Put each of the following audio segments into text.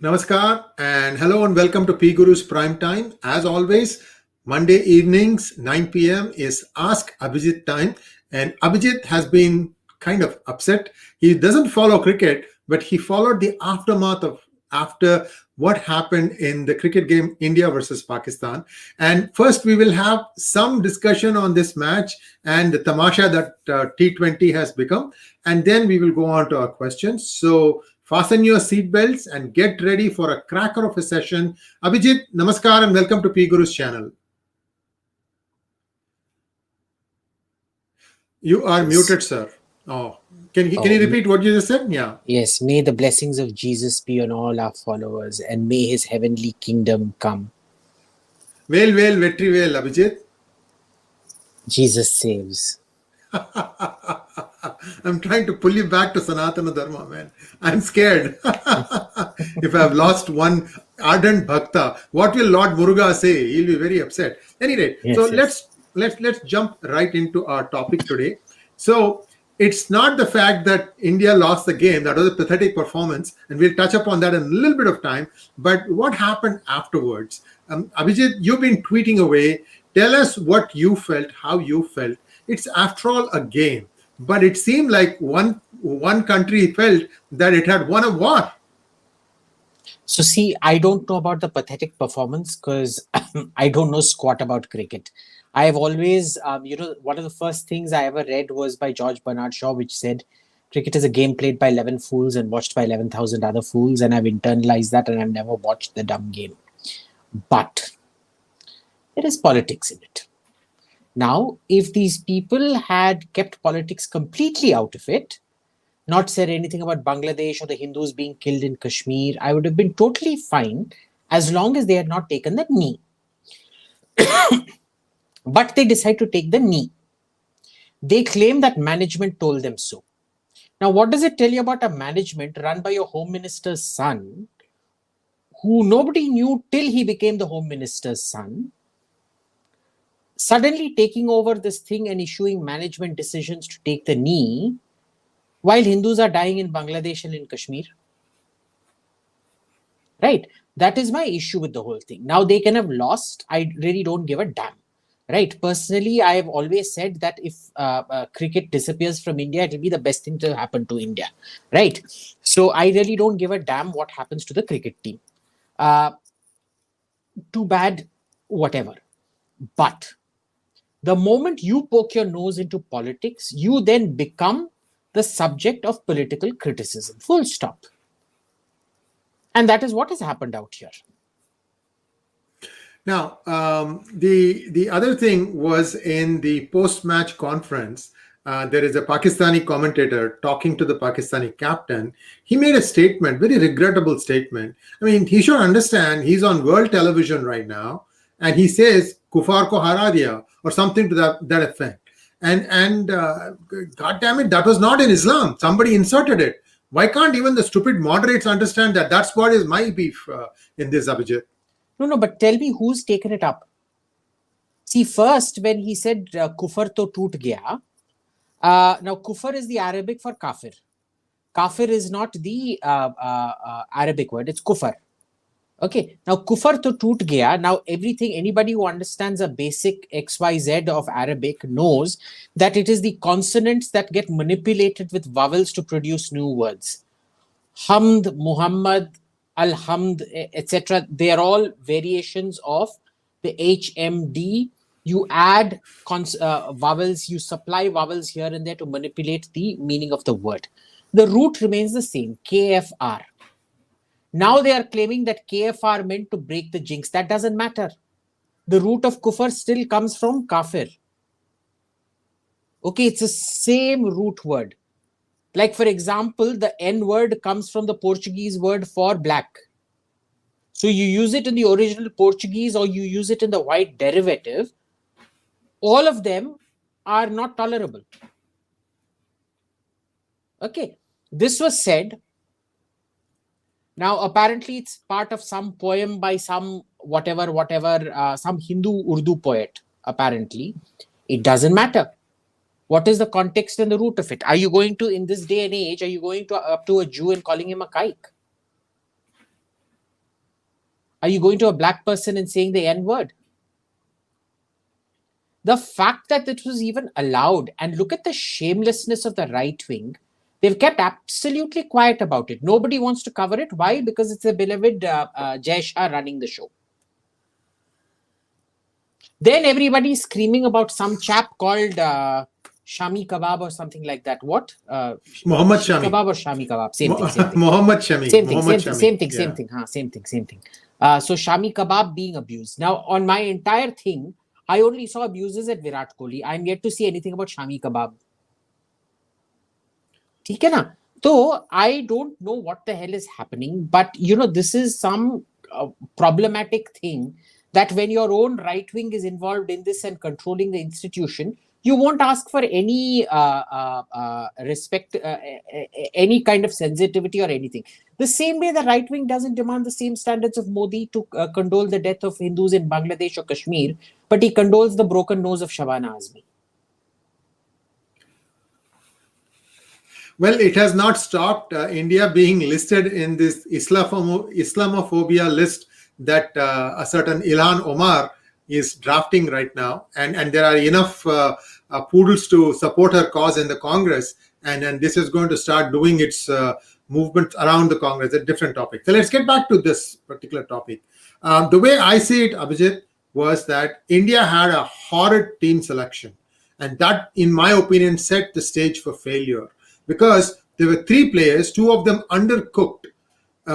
Namaskar and hello and welcome to Pgurus Prime Time. As always, Monday evenings, 9 p.m. is Ask Abhijit time. And Abhijit has been kind of upset. He doesn't follow cricket, but he followed the aftermath of after what happened in the cricket game India versus Pakistan. And first, we will have some discussion on this match and the tamasha that T20 has become. And then we will go on to our questions. So, fasten your seatbelts and get ready for a cracker of a session. Abhijit, namaskar and welcome to Pgurus channel. You are muted, sir. Oh, can you repeat what you just said? Yeah. Yes, may the blessings of Jesus be on all our followers and may his heavenly kingdom come. Well, vetri well, Abhijit. Jesus saves. I'm trying to pull you back to Sanatana Dharma, man. I'm scared. If I've lost one ardent bhakta, what will Lord Muruga say? He'll be very upset. Anyway, let's jump right into our topic today. So it's not the fact that India lost the game, that was a pathetic performance, and we'll touch upon that in a little bit of time, but what happened afterwards? Abhijit, you've been tweeting away. Tell us what you felt, how you felt. It's after all a game, but it seemed like one country felt that it had won a war. So see, I don't know about the pathetic performance because I don't know squat about cricket. I have always, one of the first things I ever read was by George Bernard Shaw, which said, cricket is a game played by 11 fools and watched by 11,000 other fools. And I've internalized that and I've never watched the dumb game. But there is politics in it. Now, if these people had kept politics completely out of it, not said anything about Bangladesh or the Hindus being killed in Kashmir, I would have been totally fine as long as they had not taken the knee. But they decide to take the knee. They claim that management told them so. Now, what does it tell you about a management run by your home minister's son, who nobody knew till he became the home minister's son, suddenly taking over this thing and issuing management decisions to take the knee while Hindus are dying in Bangladesh and in Kashmir? Right? That is my issue with the whole thing. Now, they can have lost. I really don't give a damn. Right? Personally, I have always said that if cricket disappears from India, it will be the best thing to happen to India. Right? So I really don't give a damn what happens to the cricket team. Too bad, whatever. But the moment you poke your nose into politics, you then become the subject of political criticism. Full stop. And that is what has happened out here. Now, the other thing was in the post-match conference, there is a Pakistani commentator talking to the Pakistani captain. He made a statement, very regrettable statement. I mean, he should understand he's on world television right now, and he says, Kufar ko hara diya, or something to that effect. And God damn it, that was not in Islam. Somebody inserted it. Why can't even the stupid moderates understand that? That's what is my beef in this, Abhijit. No, but tell me who's taken it up. See, first, when he said Kufr to toot gaya, now Kufr is the Arabic for kafir. Kafir is not the Arabic word, it's Kufr. Okay, now Kufr to toot gaya, now anybody who understands a basic XYZ of Arabic knows that it is the consonants that get manipulated with vowels to produce new words. Hamd, Muhammad, Alhamd, etc. They are all variations of the HMD. You add vowels, you supply vowels here and there to manipulate the meaning of the word. The root remains the same, KFR. Now they are claiming that KFR meant to break the jinx. That doesn't matter. The root of kufr still comes from kafir. Okay, it's the same root word. Like, for example, the N word comes from the Portuguese word for black. So you use it in the original Portuguese or you use it in the white derivative. All of them are not tolerable. Okay, this was said. Now, apparently, it's part of some poem by some some Hindu Urdu poet, apparently. It doesn't matter. What is the context and the root of it? Are you going to, in this day and age, are you going to up to a Jew and calling him a kike? Are you going to a black person and saying the N-word? The fact that it was even allowed, and look at the shamelessness of the right wing, they've kept absolutely quiet about it. Nobody wants to cover it. Why? Because it's the beloved Jai Shah running the show. Then everybody's screaming about some chap called Shami Kebab or something like that. What? Muhammad Shami. Kebab or Shami Kebab? Same thing, same thing. Muhammad Shami. Same thing, Muhammad same Shami. thing, same thing, Yeah. same thing. Same thing. So Shami Kebab being abused. Now, on my entire thing, I only saw abuses at Virat Kohli. I'm yet to see anything about Shami Kebab. ठीक है ना? So I don't know what the hell is happening, but this is some problematic thing that when your own right wing is involved in this and controlling the institution, you won't ask for any respect, any kind of sensitivity or anything. The same way the right wing doesn't demand the same standards of Modi to condole the death of Hindus in Bangladesh or Kashmir, but he condoles the broken nose of Shabana Azmi. Well, it has not stopped India being listed in this Islamophobia list that a certain Ilhan Omar is drafting right now. And there are enough poodles to support her cause in the Congress. And this is going to start doing its movement around the Congress, a different topic. So let's get back to this particular topic. The way I see it, Abhijit, was that India had a horrid team selection. And that, in my opinion, set the stage for failure. Because there were three players, two of them undercooked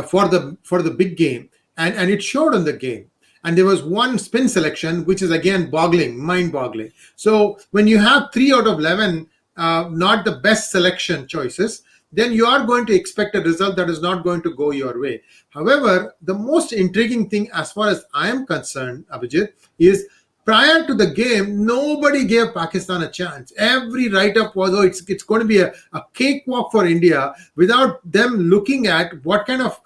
for the big game, and it showed on the game. And there was one spin selection, which is again mind-boggling. So when you have 3 out of 11 not the best selection choices, then you are going to expect a result that is not going to go your way. However, the most intriguing thing, as far as I am concerned, Abhijit, is prior to the game, nobody gave Pakistan a chance. Every write-up was, it's going to be a cakewalk for India, without them looking at what kind of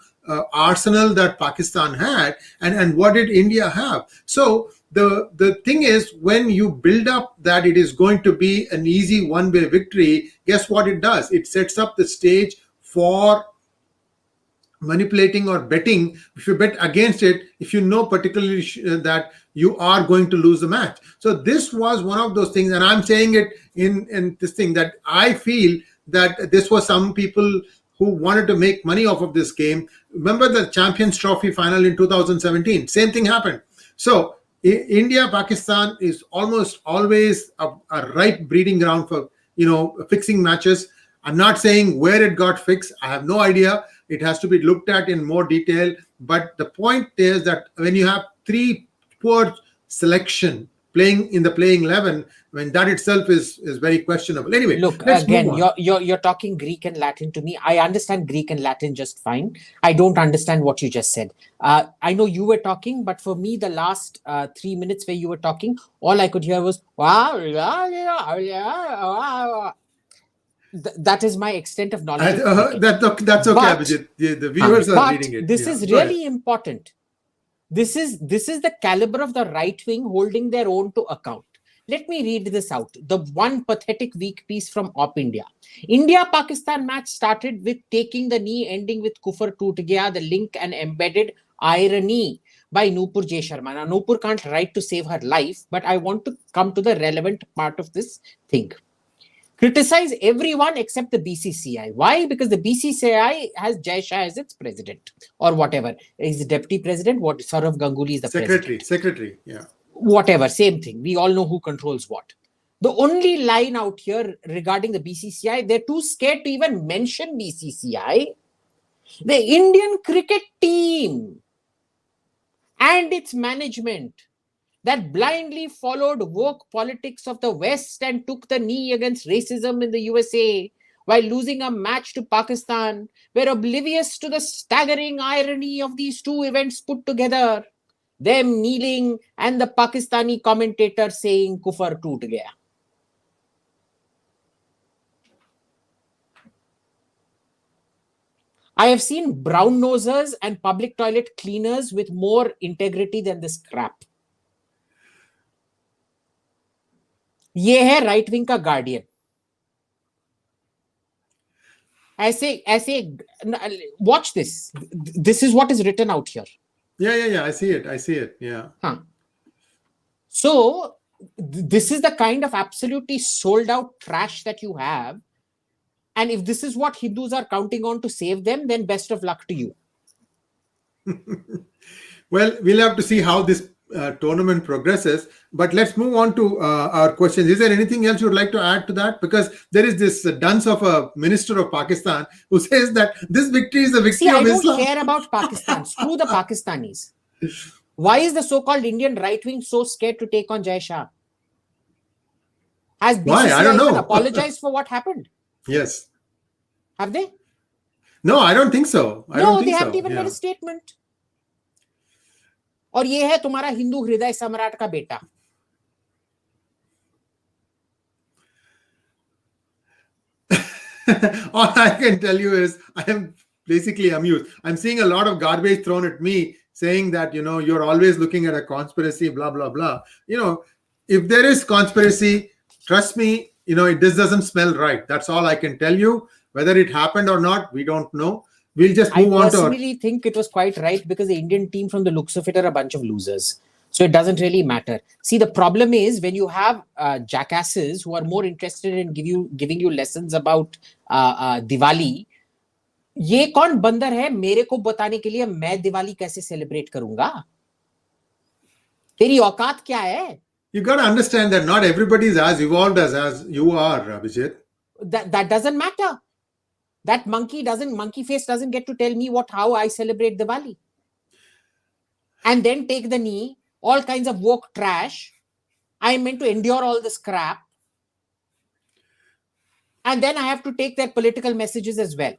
arsenal that Pakistan had and what did India have. So the thing is, when you build up that it is going to be an easy one-way victory, guess what it does? It sets up the stage for manipulating or betting. If you bet against it, if you know particularly that you are going to lose the match. So this was one of those things, and I'm saying it in this thing, that I feel that this was some people who wanted to make money off of this game. Remember the Champions Trophy final in 2017? Same thing happened. So India, Pakistan is almost always a ripe breeding ground for fixing matches. I'm not saying where it got fixed. I have no idea. It has to be looked at in more detail. But the point is that when you have 3 poor selection playing in the playing 11, when that itself is very questionable. Anyway, look, again, you're talking Greek and Latin to me. I understand Greek and Latin just fine. I don't understand what you just said. I know you were talking, but for me, the last 3 minutes where you were talking, all I could hear was that is my extent of knowledge. That's okay, Abhijit. The viewers are reading it. This is really important. This is the caliber of the right wing holding their own to account. Let me read this out. The one pathetic weak piece from Op India. India-Pakistan match started with taking the knee, ending with Kufr toot gaya, the link and embedded irony by Nupur J. Sharma. Now, Nupur can't write to save her life, but I want to come to the relevant part of this thing. Criticize everyone except the BCCI. Why? Because the BCCI has Jai Shah as its president or whatever. He's the deputy president. What Saurav Ganguly is the president. Secretary, yeah. Whatever, same thing. We all know who controls what. The only line out here regarding the BCCI, they're too scared to even mention BCCI. The Indian cricket team and its management that blindly followed woke politics of the West and took the knee against racism in the USA while losing a match to Pakistan, were oblivious to the staggering irony of these two events put together. Them kneeling and the Pakistani commentator saying Kufr toot gaya. I have seen brown nosers and public toilet cleaners with more integrity than this crap. ये है right wing का Guardian. ऐसे watch this. This is what is written out here. Yeah. I see it. Yeah. Huh. So this is the kind of absolutely sold out trash that you have. And if this is what Hindus are counting on to save them, then best of luck to you. Well, we'll have to see how this tournament progresses. But let's move on to our questions. Is there anything else you'd like to add to that? Because there is this dunce of a minister of Pakistan who says that this victory is a victory See, I of don't Islam. care about Pakistan. Screw the Pakistanis. Why is the so-called Indian right wing so scared to take on Jai Shah? Has Why? I BCCI don't even know. apologized for what happened? Yes. Have they? No, I don't think so. No, they haven't even made a statement. और ये है तुम्हारा हिंदू हृदय सम्राट का बेटा. All I can tell you is I am basically amused. I'm seeing a lot of garbage thrown at me saying that, you're always looking at a conspiracy, blah, blah, blah. If there is conspiracy, trust me, this doesn't smell right. That's all I can tell you. Whether it happened or not, we don't know. We'll just move on to... I personally think it was quite right because the Indian team from the looks of it are a bunch of losers. So it doesn't really matter. See, the problem is when you have jackasses who are more interested in giving you lessons about Diwali, ये कौन बंदर है मेरे को बताने के लिए मैं दिवाली कैसे सेलिब्रेट करूंगा? तेरी औकात क्या है? You got to understand that not everybody is as evolved as you are, Abhijit. That doesn't matter. That monkey face doesn't get to tell me how I celebrate Diwali. And then take the knee, all kinds of woke trash. I'm meant to endure all this crap. And then I have to take their political messages as well.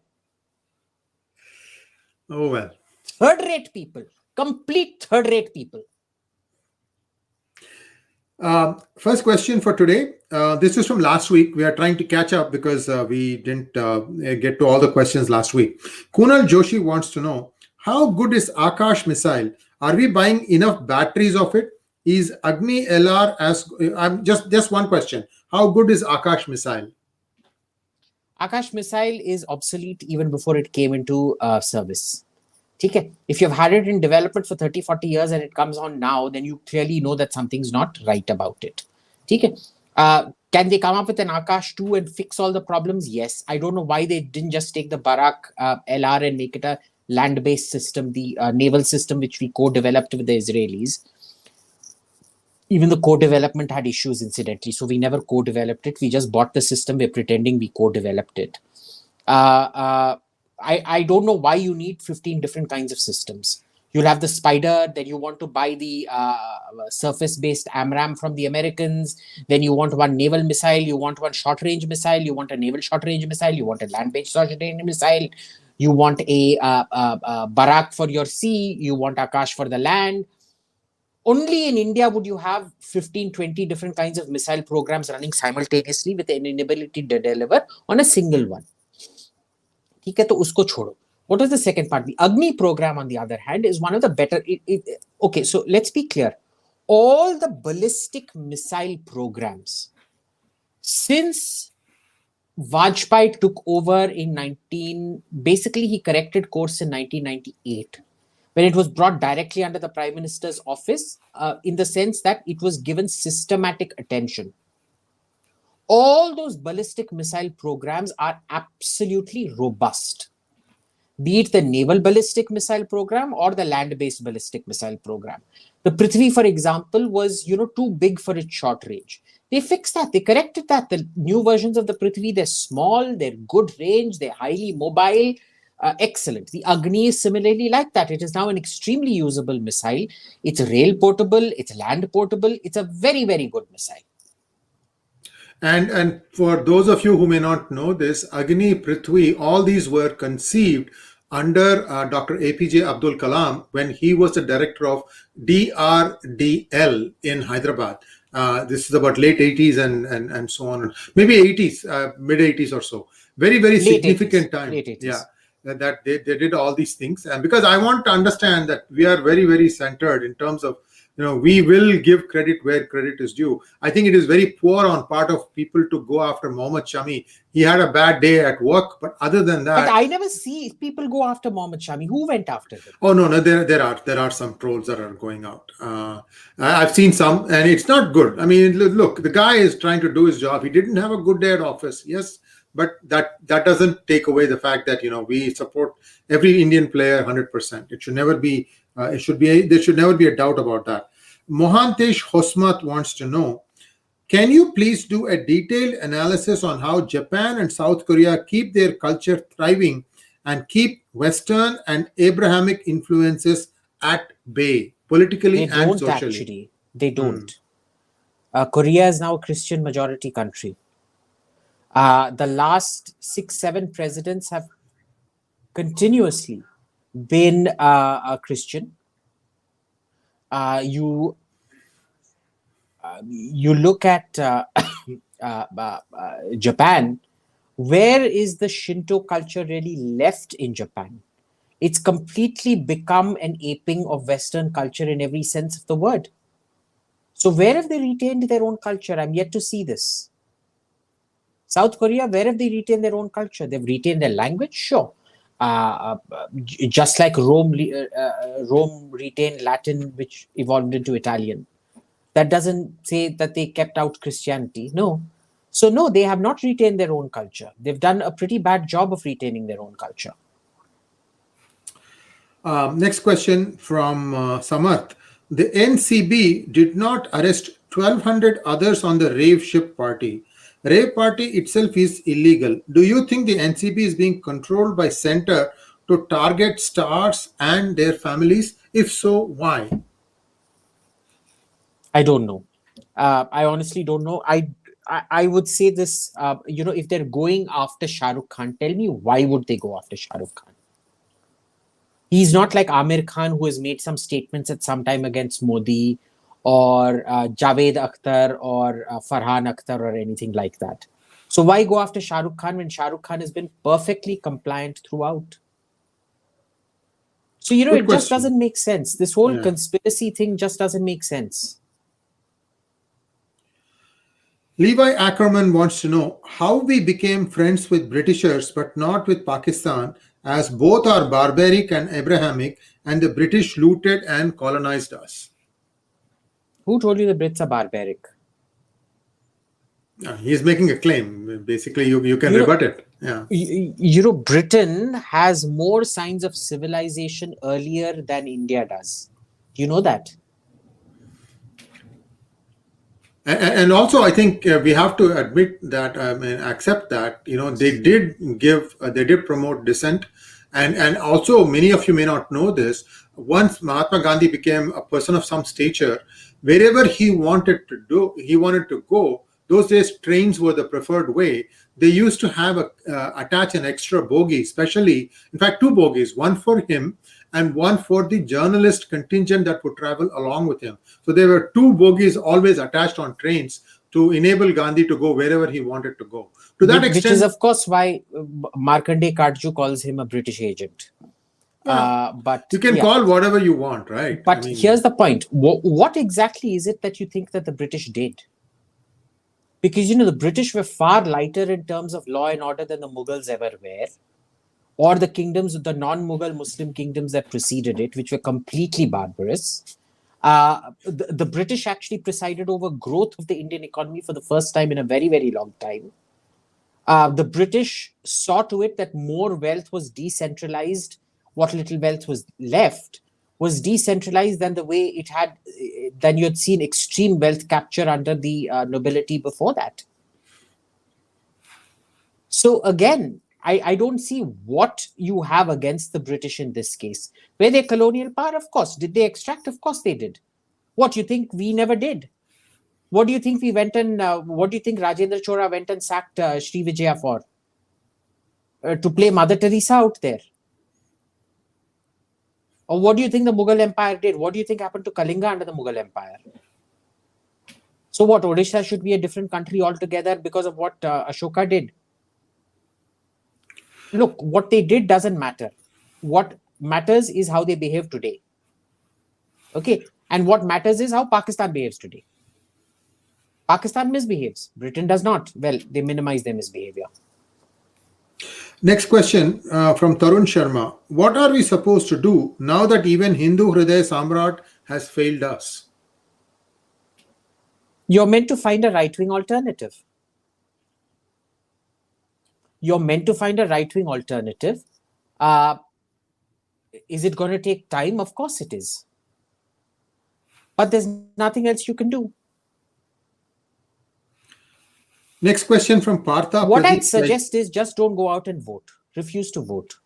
Oh, well. Third-rate people. Complete third-rate people. First question for today. This is from last week. We are trying to catch up because we didn't get to all the questions last week. Kunal Joshi wants to know, how good is Akash missile? Are we buying enough batteries of it? Is Agni LR as... just one question. How good is Akash missile? Akash missile is obsolete even before it came into service. Okay. If you've had it in development for 30, 40 years and it comes on now, then you clearly know that something's not right about it. Okay. Can they come up with an Akash 2 and fix all the problems? Yes. I don't know why they didn't just take the Barak LR and make it a land-based system, the naval system which we co-developed with the Israelis. Even the co-development had issues, incidentally. So we never co-developed it. We just bought the system. We're pretending we co-developed it. I don't know why you need 15 different kinds of systems. You'll have the Spider, then you want to buy the surface-based AMRAAM from the Americans, then you want one naval missile, you want one short-range missile, you want a naval short-range missile, you want a land-based short-range missile, you want a Barak for your sea, you want Akash for the land. Only in India would you have 15, 20 different kinds of missile programs running simultaneously with an inability to deliver on a single one. ठीक है, तो उसको छोड़ो. What is the second part? The Agni program, on the other hand, is one of the better... Okay, so let's be clear. All the ballistic missile programs, since Vajpayee took over in basically he corrected course in 1998, when it was brought directly under the Prime Minister's office, in the sense that it was given systematic attention. All those ballistic missile programs are absolutely robust. Be it the naval ballistic missile program or the land-based ballistic missile program. The Prithvi, for example, was too big for its short range. They fixed that. They corrected that. The new versions of the Prithvi, they're small, they're good range, they're highly mobile. Excellent. The Agni is similarly like that. It is now an extremely usable missile. It's rail portable, it's land portable. It's a very, very good missile. And for those of you who may not know this, Agni, Prithvi, all these were conceived under Dr. APJ Abdul Kalam when he was the director of DRDL in Hyderabad. This is about late 80s and so on. Maybe 80s, mid 80s or so. Very, very significant time. Late 80s. Yeah. That they did all these things. And because I want to understand that we are very, very centered in terms of we will give credit where credit is due. I think it is very poor on part of people to go after Mohammed Shami. He had a bad day at work, but other than that, But I never see people go after Mohammed Shami. Who went after him? oh no, there are some trolls that are going out. I've seen some, and it's not good. I mean, look, the guy is trying to do his job. He didn't have a good day at office, yes, but that doesn't take away the fact that we support every Indian player 100%. It should never be. There should never be a doubt about that. Mohantesh Hosmat wants to know: can you please do a detailed analysis on how Japan and South Korea keep their culture thriving and keep Western and Abrahamic influences at bay, politically They and don't socially? actually. They don't. Korea is now a Christian majority country. The last 6-7 presidents have continuously been a Christian. You look at Japan. Where is the Shinto culture really left in Japan? It's completely become an aping of Western culture in every sense of the word. So where have they retained their own culture? I'm yet to see this. South Korea, where have they retained their own culture? They've retained their language, sure. Just like Rome retained Latin, which evolved into Italian. That doesn't say that they kept out Christianity. No. So no, they have not retained their own culture. They've done a pretty bad job of retaining their own culture. Next question from Samarth. The NCB did not arrest 1,200 others on the rave ship party. Rave party itself is illegal. Do you think the NCB is being controlled by center to target stars and their families? If so, why? I don't know. I honestly don't know. I would say this, if they're going after Shah Rukh Khan, tell me why would they go after Shah Rukh Khan? He's not like Amir Khan, who has made some statements at some time against Modi or Javed Akhtar or Farhan Akhtar or anything like that. So why go after Shah Rukh Khan when Shah Rukh Khan has been perfectly compliant throughout? So, it just doesn't make sense. This whole conspiracy thing just doesn't make sense. Levi Ackerman wants to know how we became friends with Britishers but not with Pakistan, as both are barbaric and Abrahamic, and the British looted and colonized us. Who told you the Brits are barbaric? He's making a claim. Basically, you can rebut it. Yeah. Britain has more signs of civilization earlier than India does. Do you know that? And also, I think we have to admit that, accept that, they did promote dissent. And also, many of you may not know this. Once Mahatma Gandhi became a person of some stature, wherever he wanted to go, those days trains were the preferred way. They used to have attach an extra bogie, especially, in fact, 2 bogies, one for him and one for the journalist contingent that would travel along with him. So there were 2 bogies always attached on trains to enable Gandhi to go wherever he wanted to go. To that extent, which is, of course, why Markandeya Katju calls him a British agent. But you can call whatever you want, right? But here's the point. What exactly is it that you think that the British did? Because, the British were far lighter in terms of law and order than the Mughals ever were, or the kingdoms, the non-Mughal Muslim kingdoms that preceded it, which were completely barbarous. The British actually presided over growth of the Indian economy for the first time in a very, very long time. The British saw to it that more wealth was decentralized. What little wealth was left was decentralized than the way it had, than you had seen extreme wealth capture under the nobility before that. So again, I don't see what you have against the British in this case. Were they colonial power? Of course. Did they extract? Of course they did. What do you think we never did? What do you think we went and, what do you think Rajendra Chora went and sacked Sri Vijaya for? To play Mother Teresa out there? Or what do you think the Mughal Empire did? What do you think happened to Kalinga under the Mughal Empire? So what, Odisha should be a different country altogether because of what Ashoka did? Look, what they did doesn't matter. What matters is how they behave today. Okay, And what matters is how Pakistan behaves today. Pakistan misbehaves. Britain does not. Well, they minimize their misbehavior. Next question from Tarun Sharma. What are we supposed to do now that even Hindu Hriday Samrat has failed us? You're meant to find a right-wing alternative. You're meant to find a right-wing alternative. Is it going to take time? Of course it is. But there's nothing else you can do. Next question from Partha. What I'd suggest is just don't go out and vote. Refuse to vote.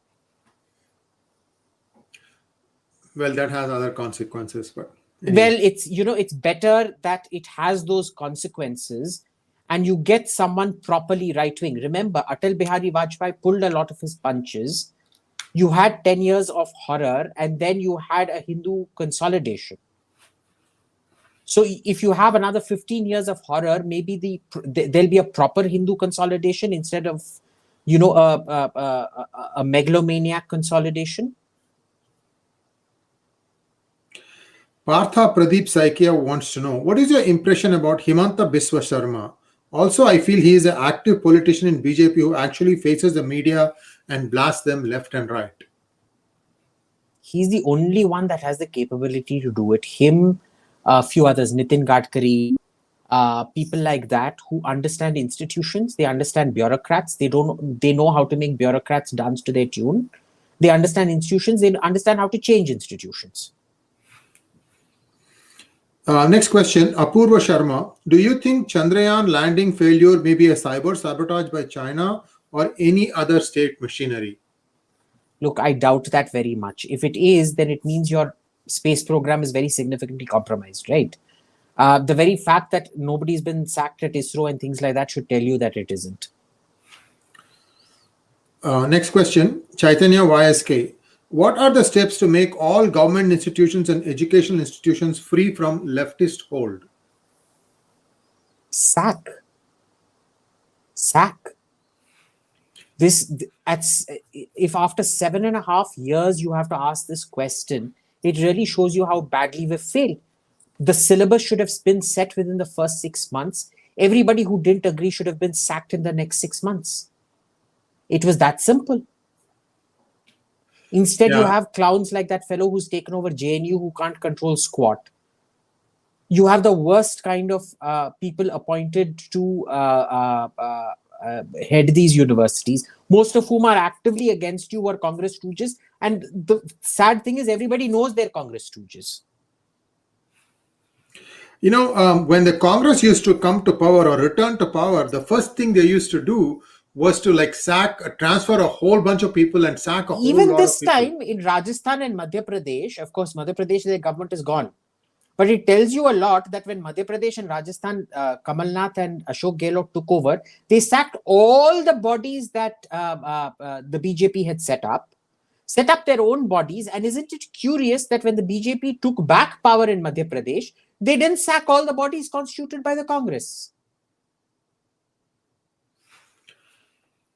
Well, that has other consequences, but anyway. Well, it's better that it has those consequences and you get someone properly right-wing. Remember, Atal Bihari Vajpayee pulled a lot of his punches. You had 10 years of horror and then you had a Hindu consolidation. So if you have another 15 years of horror, maybe there'll be a proper Hindu consolidation instead of, a megalomaniac consolidation. Partha Pradeep Saikia wants to know, what is your impression about Himanta Biswa Sharma? Also, I feel he is an active politician in BJP who actually faces the media and blasts them left and right. He's the only one that has the capability to do it. Him, a few others, Nitin Gadkari, people like that who understand institutions. They understand bureaucrats. They know how to make bureaucrats dance to their tune. They understand institutions. They understand how to change institutions. Next question, Apurva Sharma. Do you think Chandrayaan landing failure may be a cyber sabotage by China or any other state machinery? Look, I doubt that very much. If it is, then it means your space program is very significantly compromised, right? The very fact that nobody's been sacked at ISRO and things like that should tell you that it isn't. Next question, Chaitanya YSK. What are the steps to make all government institutions and educational institutions free from leftist hold? Sack. If after 7.5 years you have to ask this question, it really shows you how badly we've failed. The syllabus should have been set within the first 6 months. Everybody who didn't agree should have been sacked in the next 6 months. It was that simple. Instead, you have clowns like that fellow who's taken over JNU who can't control squat. You have the worst kind of people appointed to head these universities, most of whom are actively against you or Congress stooges. And the sad thing is everybody knows they're Congress stooges. When the Congress used to come to power or return to power, the first thing they used to do was to transfer a whole bunch of people and sack a whole lot of people. Even this time in Rajasthan and Madhya Pradesh, of course, Madhya Pradesh, their government is gone. But it tells you a lot that when Madhya Pradesh and Rajasthan, Kamal Nath and Ashok Gehlot took over, they sacked all the bodies that the BJP had set up their own bodies. And isn't it curious that when the BJP took back power in Madhya Pradesh, they didn't sack all the bodies constituted by the Congress?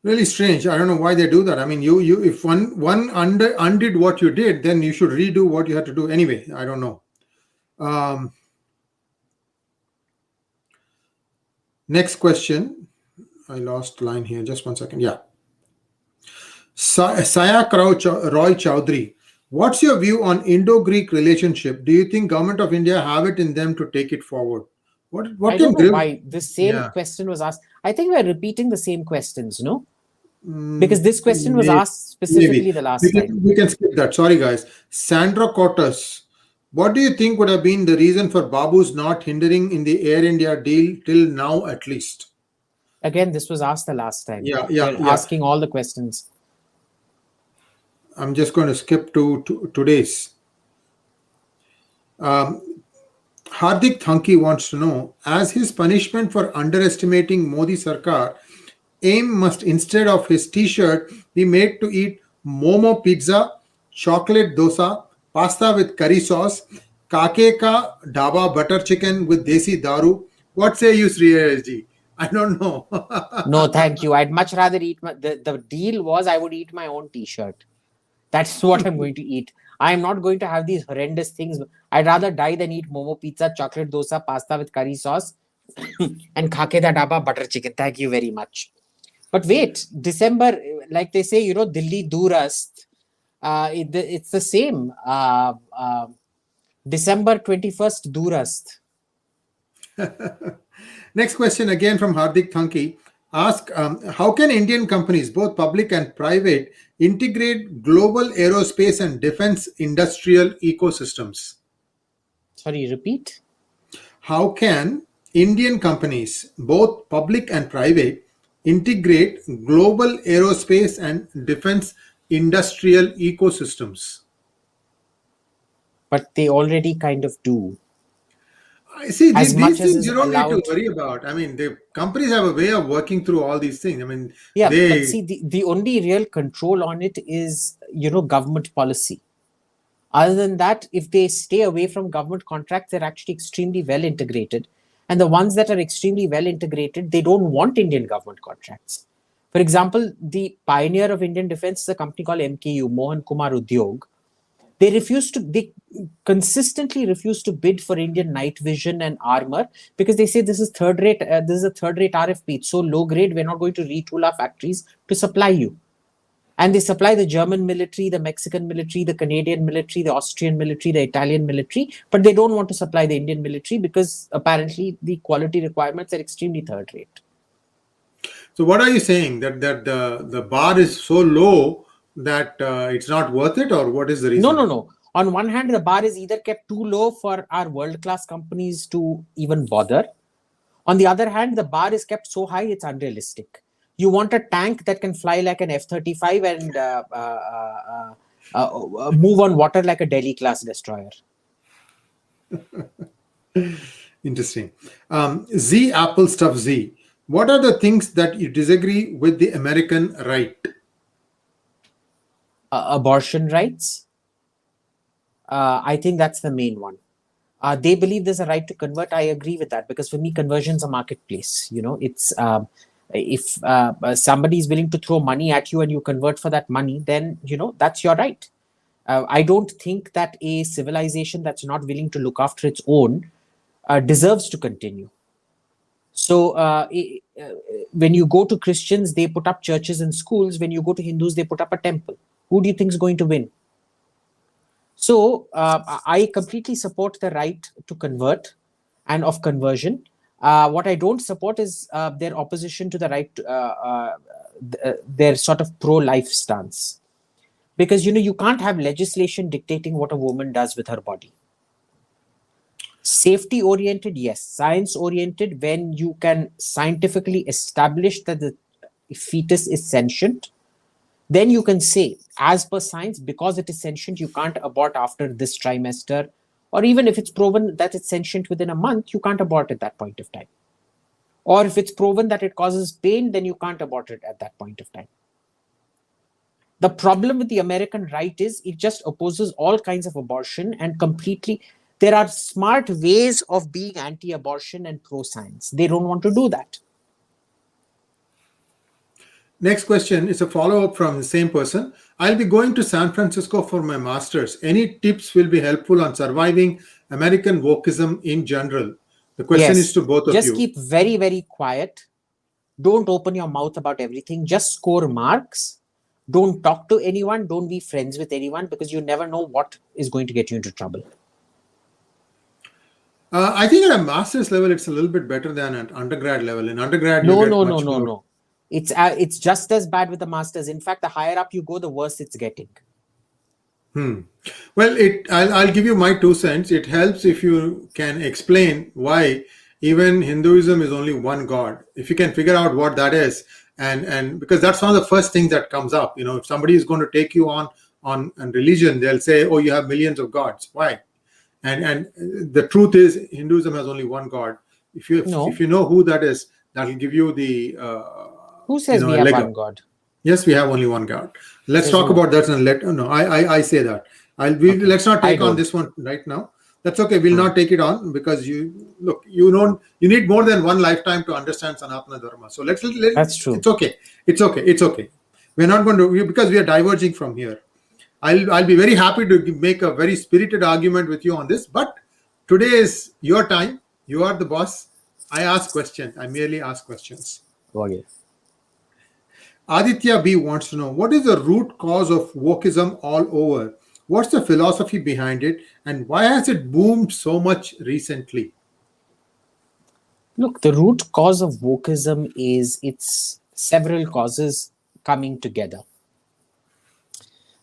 Really strange. I don't know why they do that. I mean, if one undid what you did, then you should redo what you had to do anyway. I don't know. Next question. I lost line here. Just 1 second. Yeah. Sayak Roy Chowdhury. What's your view on Indo-Greek relationship? Do you think government of India have it in them to take it forward? What I don't know why the same question was asked. I think we're repeating the same questions, no? Because this question was asked specifically the last time. We can skip that. Sorry, guys. Sandra Cortes. What do you think would have been the reason for Babu's not hindering in the Air India deal till now at least? Again, this was asked the last time. We're asking all the questions. I'm just going to skip to today's. Hardik Thanki wants to know, as his punishment for underestimating Modi Sarkar, AIM must instead of his t-shirt be made to eat momo pizza, chocolate dosa, pasta with curry sauce, kake ka dhaba butter chicken with desi daru. What say you, Sri ASG? I don't know. No, thank you. I'd much rather eat the deal was I would eat my own t-shirt. That's what I'm going to eat. I am not going to have these horrendous things. I'd rather die than eat momo pizza, chocolate dosa, pasta with curry sauce, and khake da daba butter chicken. Thank you very much. But wait, December, like they say, Delhi Durast. It's the same. December 21st Durast. Next question again from Hardik Thanki. Ask, how can Indian companies, both public and private, integrate global aerospace and defense industrial ecosystems? Sorry, repeat. How can Indian companies, both public and private, integrate global aerospace and defense industrial ecosystems? But they already kind of do. I see, As these much as things is you don't need allowed. to worry about. I mean, the companies have a way of working through all these things. I mean, Yeah, they, but see, the only real control on it is, government policy. Other than that, if they stay away from government contracts, they're actually extremely well integrated. And the ones that are extremely well integrated, they don't want Indian government contracts. For example, the pioneer of Indian defense is a company called MKU, Mohan Kumar Udyog. They consistently refuse to bid for Indian night vision and armor because they say this is third rate. This is a third rate RFP. It's so low grade, we're not going to retool our factories to supply you. And they supply the German military, the Mexican military, the Canadian military, the Austrian military, the Italian military, but they don't want to supply the Indian military because apparently the quality requirements are extremely third rate. so what are you saying? That the bar is so low that it's not worth it, or what is the reason? No. On one hand, the bar is either kept too low for our world-class companies to even bother. On the other hand, the bar is kept so high, it's unrealistic. You want a tank that can fly like an F-35 and move on water like a Delhi-class destroyer. Interesting. Z Apple Stuff Z. What are the things that you disagree with the American right? Abortion rights. I think that's the main one. They believe there's a right to convert. I agree with that because for me, conversion's a marketplace. It's if somebody is willing to throw money at you and you convert for that money, then that's your right. I don't think that a civilization that's not willing to look after its own deserves to continue. So when you go to Christians, they put up churches and schools. When you go to Hindus, they put up a temple. Who do you think is going to win? So I completely support the right to convert and of conversion. What I don't support is their opposition to the right, their sort of pro-life stance. Because, you can't have legislation dictating what a woman does with her body. Safety-oriented, yes. Science-oriented, when you can scientifically establish that the fetus is sentient, then you can say, as per science, because it is sentient, you can't abort after this trimester. Or even if it's proven that it's sentient within a month, you can't abort at that point of time. Or if it's proven that it causes pain, then you can't abort it at that point of time. The problem with the American right is it just opposes all kinds of abortion and completely... There are smart ways of being anti-abortion and pro-science. They don't want to do that. Next question is a follow-up from the same person. I'll be going to San Francisco for my master's. Any tips will be helpful on surviving American wokeism in general? The question is to both of you. Just keep very, very quiet. Don't open your mouth about everything. Just score marks. Don't talk to anyone. Don't be friends with anyone because you never know what is going to get you into trouble. I think at a master's level, it's a little bit better than at undergrad level. In undergrad, No. It's just as bad with the masters. In fact, the higher up you go, the worse it's getting. Well, I'll give you my 2 cents. It helps if you can explain why even Hinduism is only one God. If you can figure out what that is, and because that's one of the first things that comes up. If somebody is going to take you on religion, they'll say, "Oh, you have millions of gods." Why? And the truth is, Hinduism has only one God. If you know who that is, that will give you the who says we have one God? Yes, we have only one God. Let's talk about that and I say that. Let's not take on this one right now. That's okay. We'll not take it on because you need more than one lifetime to understand Sanatana Dharma. So let's that's true. It's okay. We're not going to, because we are diverging from here. I'll be very happy to make a very spirited argument with you on this. But today is your time. You are the boss. I ask questions. I merely ask questions. Okay. Aditya B wants to know, what is the root cause of wokeism all over? What's the philosophy behind it, and why has it boomed so much recently? Look, the root cause of wokeism is its several causes coming together.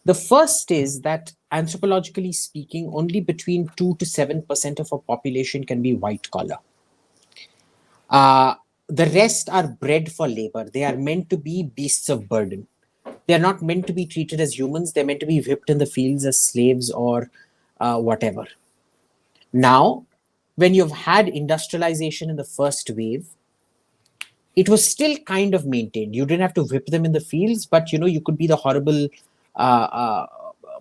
The first is that, anthropologically speaking, only between 2 to 7% of our population can be white collar. The rest are bred for labor. They are meant to be beasts of burden. They are not meant to be treated as humans. They're meant to be whipped in the fields as slaves or whatever. Now, when you've had industrialization in the first wave, it was still kind of maintained. You didn't have to whip them in the fields, but you could be the horrible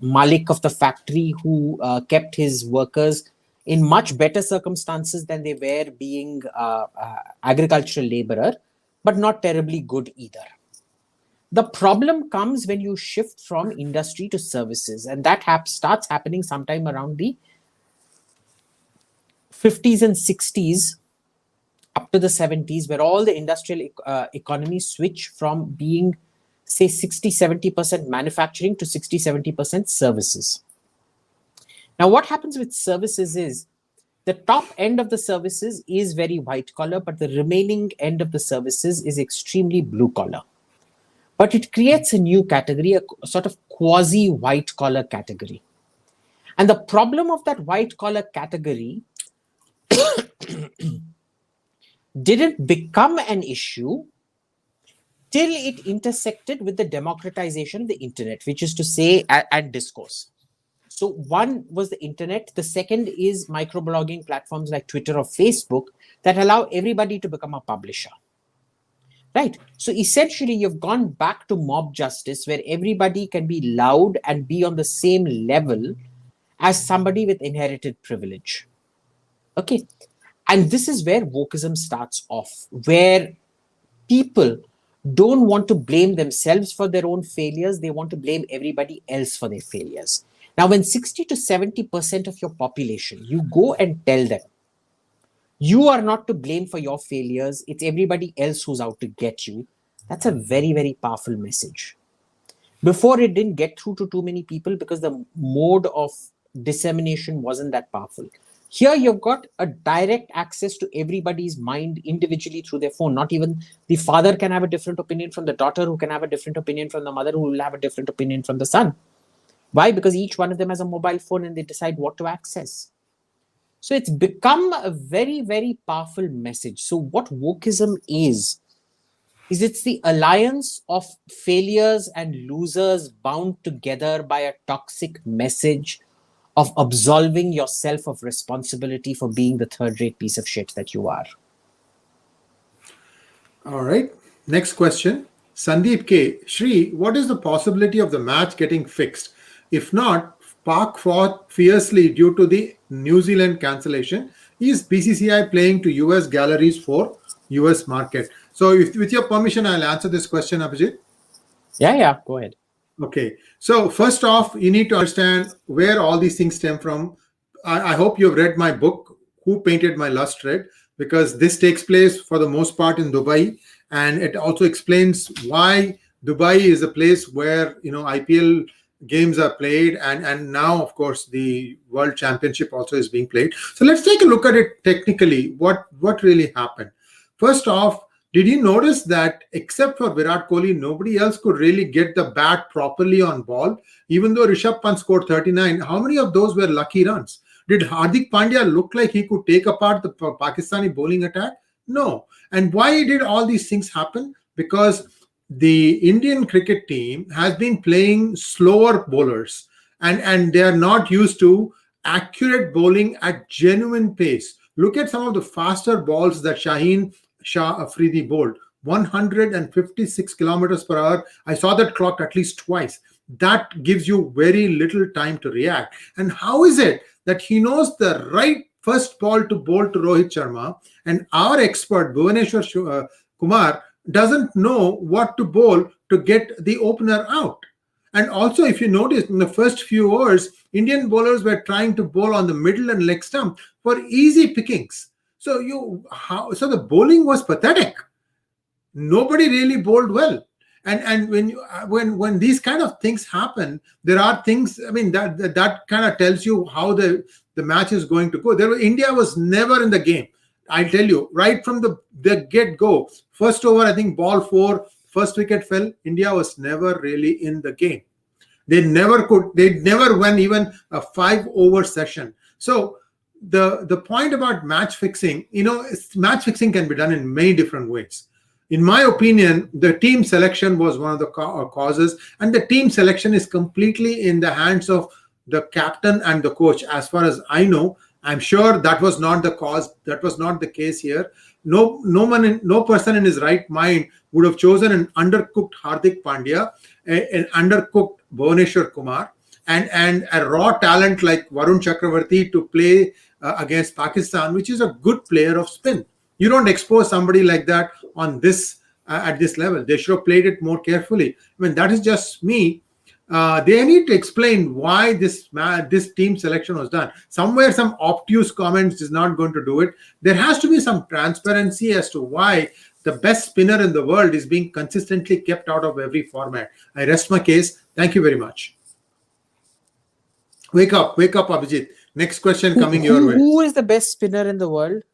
malik of the factory who kept his workers in much better circumstances than they were being agricultural laborer, but not terribly good either. The problem comes when you shift from industry to services, and that starts happening sometime around the 50s and 60s up to the 70s, where all the industrial economies switch from being, say, 60-70% manufacturing to 60-70% services. Now, what happens with services is the top end of the services is very white collar, but the remaining end of the services is extremely blue collar. But it creates a new category, a sort of quasi white collar category. And the problem of that white collar category didn't become an issue till it intersected with the democratization of the internet, which is to say, and discourse. So one was the internet. The second is microblogging platforms like Twitter or Facebook that allow everybody to become a publisher. Right. So essentially, you've gone back to mob justice where everybody can be loud and be on the same level as somebody with inherited privilege. Okay. And this is where wokeism starts off, where people don't want to blame themselves for their own failures. They want to blame everybody else for their failures. Now, when 60 to 70% of your population, you go and tell them, you are not to blame for your failures, it's everybody else who's out to get you. That's a very, very powerful message. Before, it didn't get through to too many people because the mode of dissemination wasn't that powerful. Here, you've got a direct access to everybody's mind individually through their phone. Not even the father can have a different opinion from the daughter, who can have a different opinion from the mother, who will have a different opinion from the son. Why? Because each one of them has a mobile phone and they decide what to access. So it's become a very, very powerful message. So what wokeism is it's the alliance of failures and losers bound together by a toxic message of absolving yourself of responsibility for being the third-rate piece of shit that you are. All right. Next question. Sandeep K. Shri, what is the possibility of the match getting fixed? If not, Park fought fiercely due to the New Zealand cancellation. Is BCCI playing to US galleries for US market? So with your permission, I'll answer this question, Abhijit. Yeah, go ahead. Okay. So first off, you need to understand where all these things stem from. I hope you've read my book, Who Painted My Lust Red, because this takes place for the most part in Dubai. And it also explains why Dubai is a place where, IPL games are played, and now, of course, the World Championship also is being played. So let's take a look at it technically, what really happened. First off, did you notice that except for Virat Kohli, nobody else could really get the bat properly on ball? Even though Rishabh Pant scored 39, how many of those were lucky runs? Did Hardik Pandya look like he could take apart the Pakistani bowling attack? No. And why did all these things happen? Because the Indian cricket team has been playing slower bowlers, and they are not used to accurate bowling at genuine pace. Look at some of the faster balls that Shaheen Shah Afridi bowled, 156 kilometers per hour. I saw that clock at least twice. That gives you very little time to react. And how is it that he knows the right first ball to bowl to Rohit Sharma, and our expert Bhuvaneshwar Kumar doesn't know what to bowl to get the opener out? And also, if you notice, in the first few overs, Indian bowlers were trying to bowl on the middle and leg stump for easy pickings. So so the bowling was pathetic. Nobody really bowled well. And when these kind of things happen, there are things. I mean, that kind of tells you how the match is going to go. India was never in the game. I tell you, right from the get go, first over, I think ball 4, first wicket fell. India was never really in the game. They never won even a 5-over session. So the point about match fixing, match fixing can be done in many different ways. In my opinion, the team selection was one of the causes, and the team selection is completely in the hands of the captain and the coach. As far as I know, I'm sure that was not the cause. That was not the case here. No person in his right mind would have chosen an undercooked Hardik Pandya, an undercooked Bhuvaneshwar Kumar, and a raw talent like Varun Chakravarti to play against Pakistan, which is a good player of spin. You don't expose somebody like that on this at this level. They should have played it more carefully. I mean, that is just me. They need to explain why this team selection was done. Somewhere, some obtuse comments is not going to do it. There has to be some transparency as to why the best spinner in the world is being consistently kept out of every format. I rest my case. Thank you very much. Wake up, Abhijit. Next question coming your way. Who is the best spinner in the world?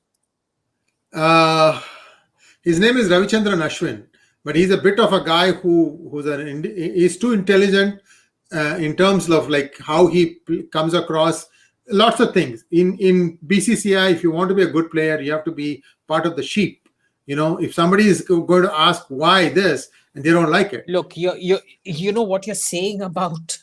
His name is Ravichandran Ashwin, but he's a bit of a guy he's too intelligent in terms of like how he comes across. Lots of things in BCCI. If you want to be a good player, you have to be part of the sheep. If somebody is going to ask why this and they don't like it. Look, you know what you're saying about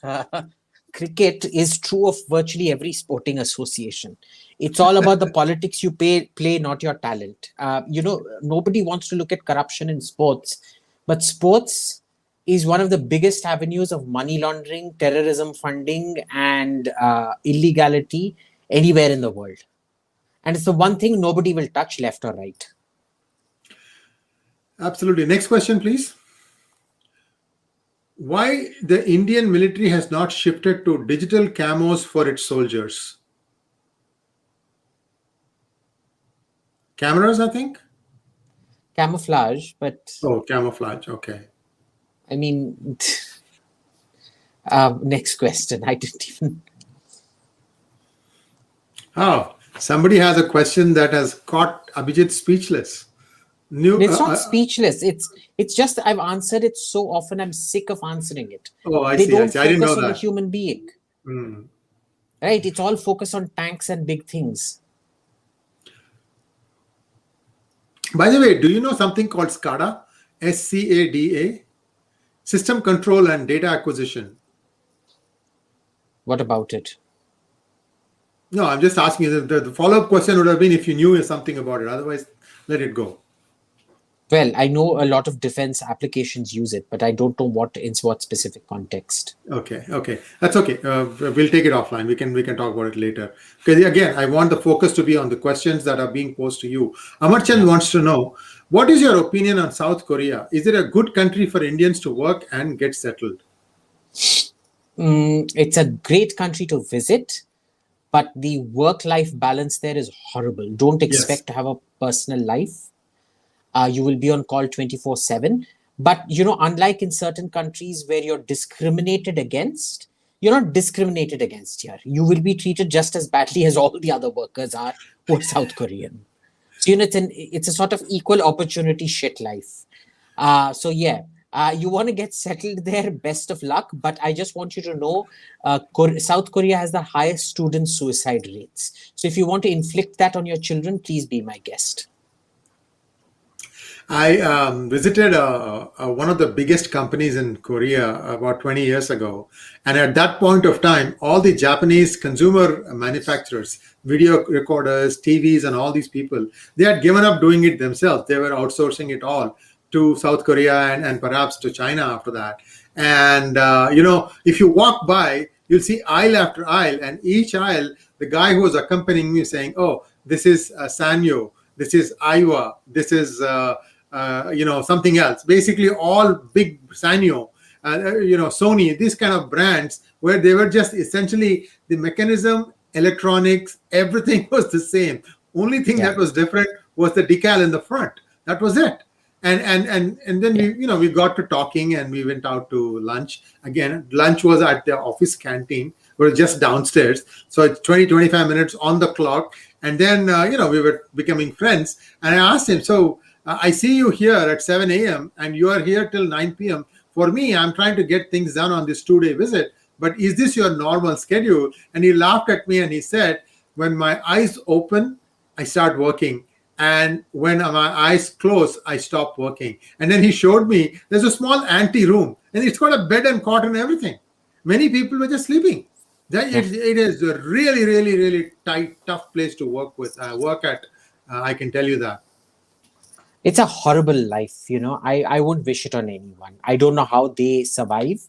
cricket is true of virtually every sporting association. It's all about the politics you play, not your talent. Nobody wants to look at corruption in sports, but sports is one of the biggest avenues of money laundering, terrorism funding, and illegality anywhere in the world. And it's the one thing nobody will touch, left or right. Absolutely. Next question, please. Why the Indian military has not shifted to digital camos for its soldiers? Cameras, I think? Camouflage, but... Oh, camouflage. Okay. I mean, next question. I didn't even... Oh, somebody has a question that has caught Abhijit speechless. It's not speechless. It's just I've answered it so often. I'm sick of answering it. Oh, I see. They don't focus I didn't know on that. the human being. Right? It's all focused on tanks and big things. By the way, do you know something called SCADA? SCADA? System Control and Data Acquisition. What about it? No, I'm just asking you. The follow-up question would have been if you knew something about it. Otherwise, let it go. Well, I know a lot of defense applications use it, but I don't know in what specific context. Okay, that's okay. We'll take it offline. We can talk about it later. Because again, I want the focus to be on the questions that are being posed to you. Amarchand wants to know, what is your opinion on South Korea? Is it a good country for Indians to work and get settled? It's a great country to visit, but the work-life balance there is horrible. Don't expect to have a personal life. You will be on call 24/7. But, unlike in certain countries where you're discriminated against, you're not discriminated against here. You will be treated just as badly as all the other workers are who are South Korean. So, it's a sort of equal opportunity shit life. You want to get settled there, best of luck. But I just want you to know, South Korea has the highest student suicide rates. So if you want to inflict that on your children, please be my guest. I visited one of the biggest companies in Korea about 20 years ago. And at that point of time, all the Japanese consumer manufacturers, video recorders, TVs, and all these people, they had given up doing it themselves. They were outsourcing it all to South Korea and perhaps to China after that. And, if you walk by, you'll see aisle after aisle. And each aisle, the guy who was accompanying me saying, oh, this is Sanyo, this is Aiwa, this is... something else, basically all big Sanyo, Sony, these kind of brands, where they were just essentially the mechanism, electronics, everything was the same. Only thing that was different was the decal in the front. That was it. And then we got to talking, and we went out to lunch. Again, lunch was at the office canteen. We were just downstairs, so it's 20-25 minutes on the clock. And then we were becoming friends. And I asked him, so I see you here at 7 a.m. and you are here till 9 p.m. For me, I'm trying to get things done on this 2-day visit. But is this your normal schedule? And he laughed at me and he said, when my eyes open, I start working. And when my eyes close, I stop working. And then he showed me there's a small ante room, and it's got a bed and cot and everything. Many people were just sleeping. It is a really, really, really tight, tough place to work at. I can tell you that. It's a horrible life, I won't wish it on anyone. I don't know how they survive.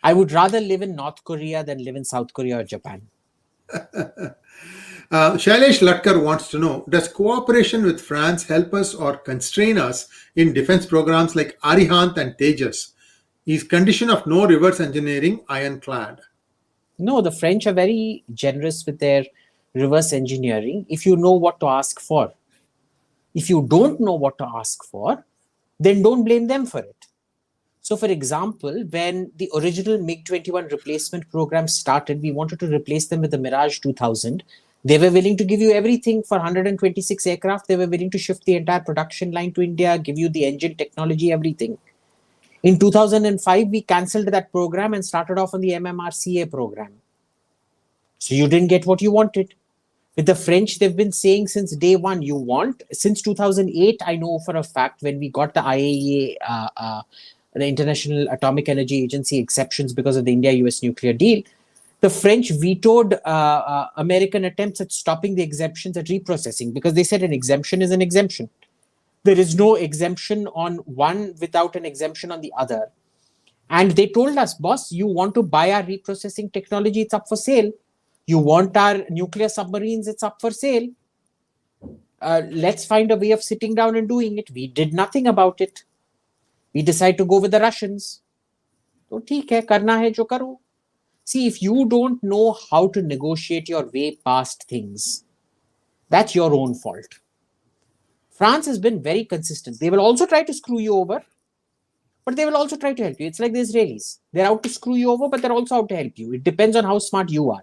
I would rather live in North Korea than live in South Korea or Japan. Shailesh Latkar wants to know, does cooperation with France help us or constrain us in defense programs like Arihant and Tejas? Is condition of no reverse engineering ironclad? No, the French are very generous with their reverse engineering if you know what to ask for. If you don't know what to ask for, then don't blame them for it. So, for example, when the original MiG-21 replacement program started, we wanted to replace them with the Mirage 2000. They were willing to give you everything for 126 aircraft. They were willing to shift the entire production line to India, give you the engine technology, everything. In 2005, we cancelled that program and started off on the MMRCA program. So you didn't get what you wanted. With the French, they've been saying since day one, since 2008, I know for a fact, when we got the IAEA, the International Atomic Energy Agency exceptions because of the India-US nuclear deal, the French vetoed American attempts at stopping the exemptions at reprocessing because they said an exemption is an exemption. There is no exemption on one without an exemption on the other. And they told us, boss, you want to buy our reprocessing technology, it's up for sale. You want our nuclear submarines, it's up for sale. Let's find a way of sitting down and doing it. We did nothing about it. We decided to go with the Russians. So, theek hai, karna hai jo karo. See, if you don't know how to negotiate your way past things, that's your own fault. France has been very consistent. They will also try to screw you over, but they will also try to help you. It's like the Israelis. They're out to screw you over, but they're also out to help you. It depends on how smart you are.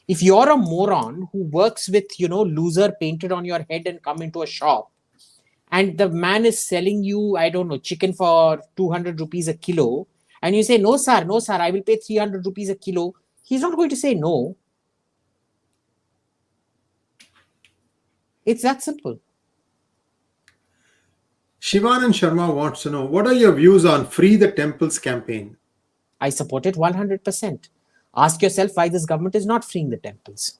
If you're a moron who works with, loser painted on your head and come into a shop, and the man is selling you, I don't know, chicken for 200 rupees a kilo, and you say, no, sir, I will pay 300 rupees a kilo, he's not going to say no. It's that simple. Shivanand Sharma wants to know, what are your views on Free the Temples campaign? I support it 100%. Ask yourself why this government is not freeing the temples.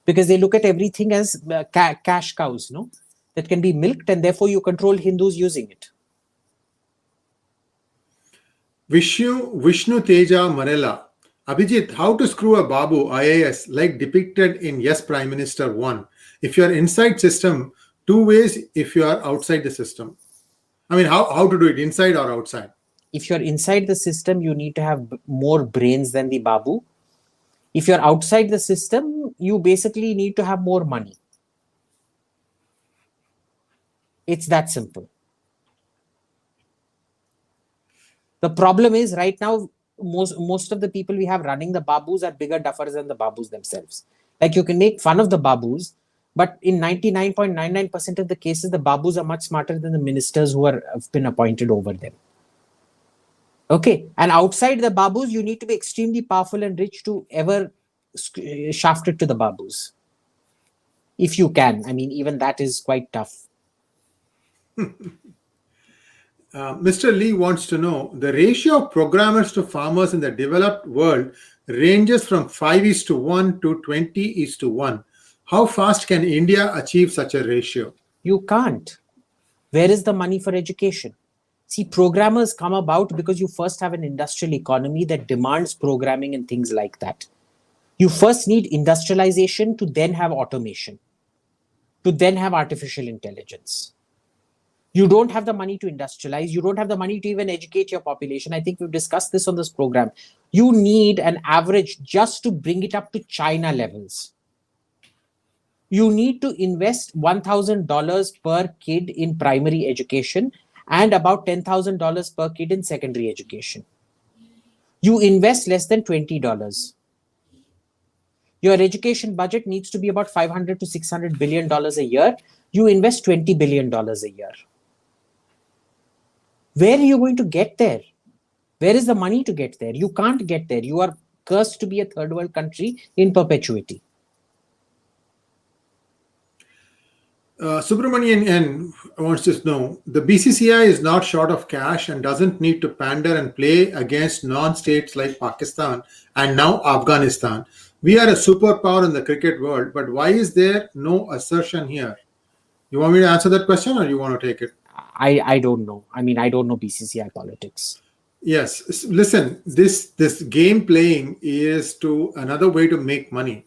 Because they look at everything as cash cows, that can be milked, and therefore you control Hindus using it. Vishnu Teja Marella. Abhijit, how to screw a Babu IAS like depicted in Yes Prime Minister 1? If you are inside system, 2 ways if you are outside the system. I mean, how to do it, inside or outside? If you're inside the system, you need to have more brains than the Babu. If you're outside the system, you basically need to have more money. It's that simple. The problem is right now, most of the people we have running the Babus are bigger duffers than the Babus themselves. Like, you can make fun of the Babus, but in 99.99% of the cases, the Babus are much smarter than the ministers who have been appointed over them. Okay. And outside the Babus, you need to be extremely powerful and rich to ever shaft it to the Babus. If you can. I mean, even that is quite tough. Mr. Lee wants to know, the ratio of programmers to farmers in the developed world ranges from 5:1 to 20:1. How fast can India achieve such a ratio? You can't. Where is the money for education? See, programmers come about because you first have an industrial economy that demands programming and things like that. You first need industrialization to then have automation, to then have artificial intelligence. You don't have the money to industrialize. You don't have the money to even educate your population. I think we've discussed this on this program. You need an average just to bring it up to China levels. You need to invest $1,000 per kid in primary education and about $10,000 per kid in secondary education. You invest less than $20. Your education budget needs to be about $500 to $600 billion a year. You invest $20 billion a year. Where are you going to get there? Where is the money to get there? You can't get there. You are cursed to be a third world country in perpetuity. Subramanian N wants to know, the BCCI is not short of cash and doesn't need to pander and play against non-states like Pakistan and now Afghanistan. We are a superpower in the cricket world, but why is there no assertion here? You want me to answer that question or you want to take it? I don't know. I mean, I don't know BCCI politics. Yes. Listen, this game playing is to another way to make money.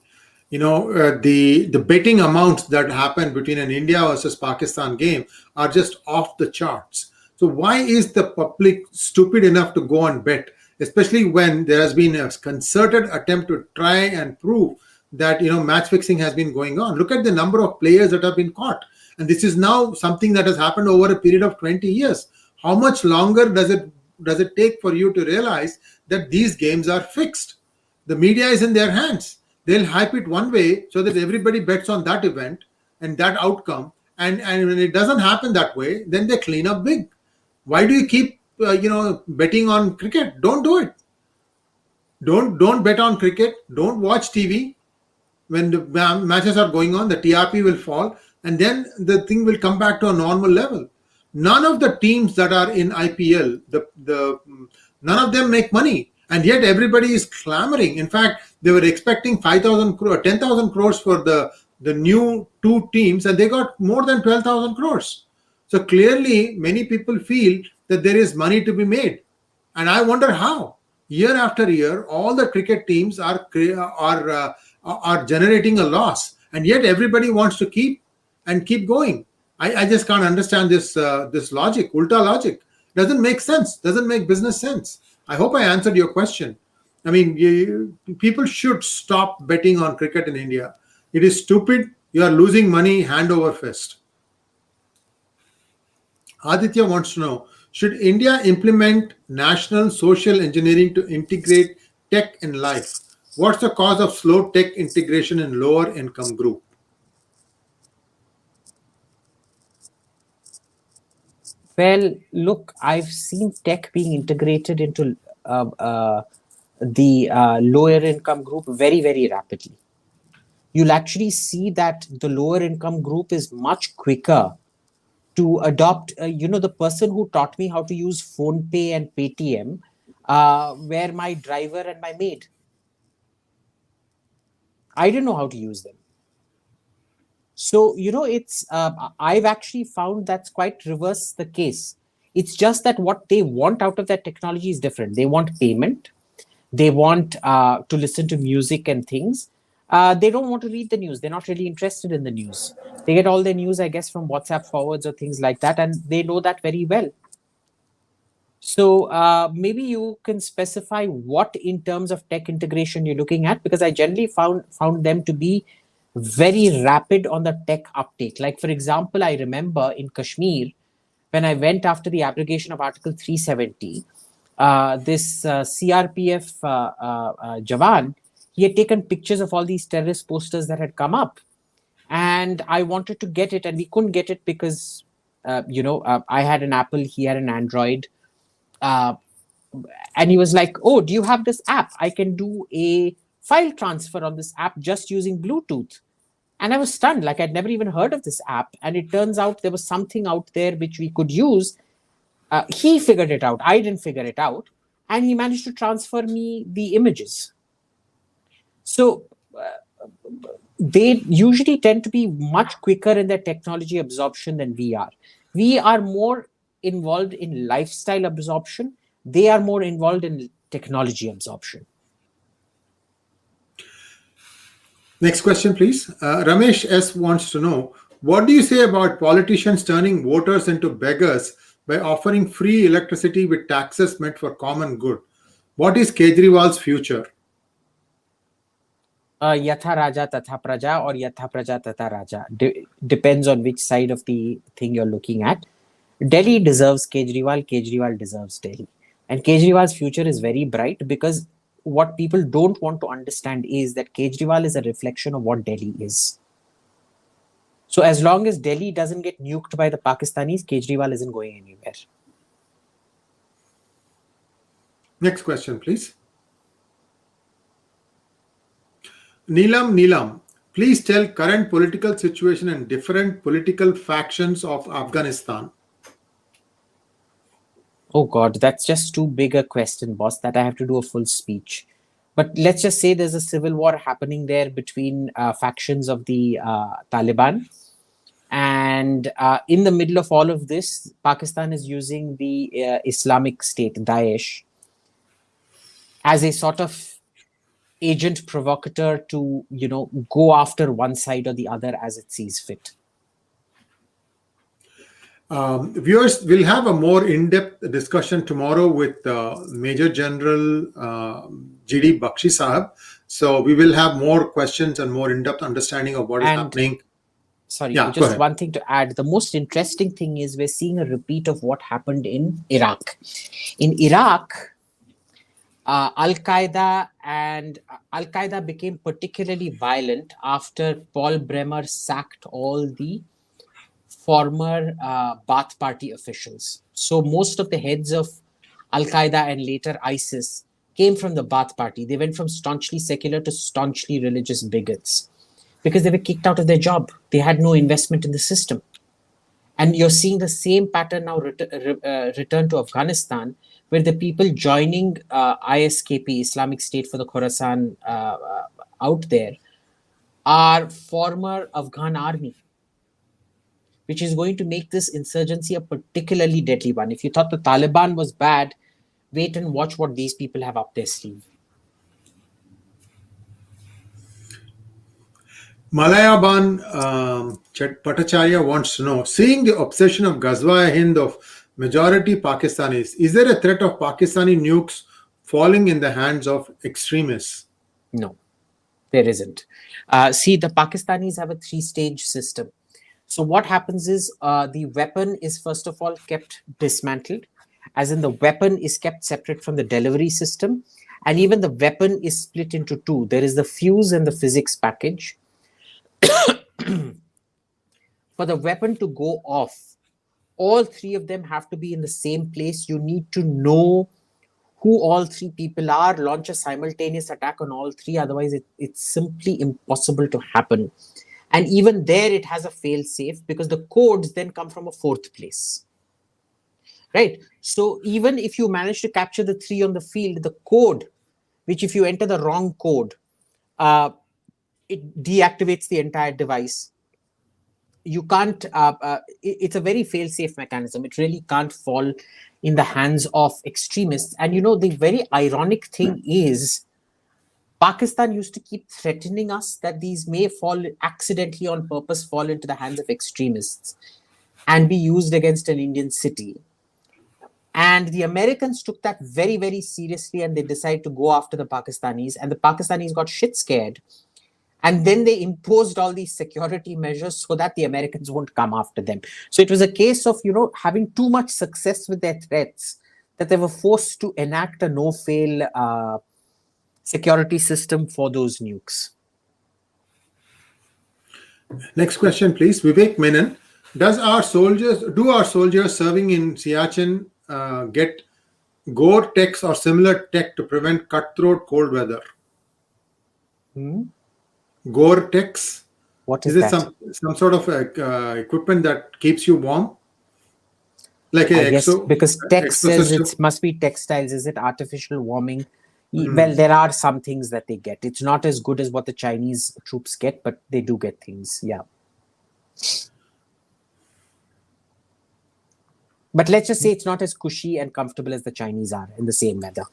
The betting amounts that happen between an India versus Pakistan game are just off the charts. So why is the public stupid enough to go and bet, especially when there has been a concerted attempt to try and prove that match fixing has been going on? Look at the number of players that have been caught, and this is now something that has happened over a period of 20 years. How much longer does it take for you to realize that these games are fixed? The media is in their hands. They'll hype it one way so that everybody bets on that event and that outcome. And when it doesn't happen that way, then they clean up big. Why do you keep betting on cricket? Don't do it. Don't bet on cricket. Don't watch TV. When the matches are going on, the TRP will fall, and then the thing will come back to a normal level. None of the teams that are in IPL, none of them make money. And yet everybody is clamoring. In fact, they were expecting 5,000 crore, 10,000 crores for the new two teams, and they got more than 12,000 crores. So clearly, many people feel that there is money to be made. And I wonder how. Year after year, all the cricket teams are generating a loss. And yet everybody wants to keep going. I just can't understand this logic, ulta logic. Doesn't make sense. Doesn't make business sense. I hope I answered your question. I mean, people should stop betting on cricket in India. It is stupid. You are losing money hand over fist. Aditya wants to know, should India implement national social engineering to integrate tech in life? What's the cause of slow tech integration in lower income group? Well, look, I've seen tech being integrated into the lower income group very, very rapidly. You'll actually see that the lower income group is much quicker to adopt. The person who taught me how to use PhonePe and Paytm were my driver and my maid. I didn't know how to use them. So, it's I've actually found that's quite reverse the case. It's just that what they want out of that technology is different. They want payment. They want to listen to music and things. They don't want to read the news. They're not really interested in the news. They get all their news, I guess, from WhatsApp forwards or things like that. And they know that very well. So maybe you can specify what in terms of tech integration you're looking at, because I generally found them to be very rapid on the tech uptake. Like, for example, I remember in Kashmir, when I went after the abrogation of Article 370, this CRPF Jawan, he had taken pictures of all these terrorist posters that had come up. And I wanted to get it, and we couldn't get it because, I had an Apple, he had an Android. And he was like, oh, do you have this app? I can do a file transfer on this app just using Bluetooth. And I was stunned, like I'd never even heard of this app. And it turns out there was something out there which we could use. He figured it out. I didn't figure it out. And he managed to transfer me the images. So they usually tend to be much quicker in their technology absorption than we are. We are more involved in lifestyle absorption. They are more involved in technology absorption. Next question, please. Ramesh S. wants to know, What do you say about politicians turning voters into beggars by offering free electricity with taxes meant for common good? What is Kejriwal's future? Yatha Raja Tatha Praja or Yatha Praja Tatha Raja. Depends on which side of the thing you're looking at. Delhi deserves Kejriwal, Kejriwal deserves Delhi. And Kejriwal's future is very bright because what people don't want to understand is that Kejriwal is a reflection of what Delhi is. So as long as Delhi doesn't get nuked by the Pakistanis, Kejriwal isn't going anywhere. Next question, please. Neelam, please tell current political situation and different political factions of Afghanistan. Oh God, that's just too big a question, boss, that I have to do a full speech. But let's just say there's a civil war happening there between factions of the Taliban. And in the middle of all of this, Pakistan is using the Islamic State, Daesh, as a sort of agent provocateur to, go after one side or the other as it sees fit. Viewers, will have a more in-depth discussion tomorrow with Major General G.D. Bakshi Sahab. So we will have more questions and more in-depth understanding of what is happening. Sorry, just one thing to add. The most interesting thing is we're seeing a repeat of what happened in Iraq. In Iraq, Al-Qaeda became particularly violent after Paul Bremer sacked all the former Baath Party officials. So most of the heads of Al-Qaeda and later ISIS came from the Baath Party. They went from staunchly secular to staunchly religious bigots because they were kicked out of their job. They had no investment in the system. And you're seeing the same pattern now return to Afghanistan, where the people joining ISKP, Islamic State for the Khorasan out there, are former Afghan army, which is going to make this insurgency a particularly deadly one. If you thought the Taliban was bad, wait and watch what these people have up their sleeve. Malayaban Patacharya wants to know, seeing the obsession of Ghazwa-e-Hind of majority Pakistanis, is there a threat of Pakistani nukes falling in the hands of extremists? No, there isn't. See, the Pakistanis have a 3-stage system. So what happens is the weapon is first of all kept dismantled, as in the weapon is kept separate from the delivery system. And even the weapon is split into two. There is the fuse and the physics package. For the weapon to go off, all three of them have to be in the same place. You need to know who all three people are, launch a simultaneous attack on all three. Otherwise, it's simply impossible to happen. And even there, it has a fail-safe because the codes then come from a 4th place. Right? So even if you manage to capture the 3 on the field, the code, which if you enter the wrong code, it deactivates the entire device. You can't, it's a very fail-safe mechanism. It really can't fall in the hands of extremists. And the very ironic thing is, Pakistan used to keep threatening us that these may fall accidentally on purpose, fall into the hands of extremists and be used against an Indian city. And the Americans took that very, very seriously and they decided to go after the Pakistanis, and the Pakistanis got shit scared. And then they imposed all these security measures so that the Americans won't come after them. So it was a case of, having too much success with their threats that they were forced to enact a no-fail security system for those nukes. Next question, please. Vivek Menon. Do our soldiers serving in Siachen get Gore-Tex or similar tech to prevent cutthroat cold weather? Gore-Tex. What is that? Some sort of equipment that keeps you warm? Like because text says it must be textiles. Is it artificial warming? Well, there are some things that they get. It's not as good as what the Chinese troops get, but they do get things. Yeah. But let's just say it's not as cushy and comfortable as the Chinese are in the same weather.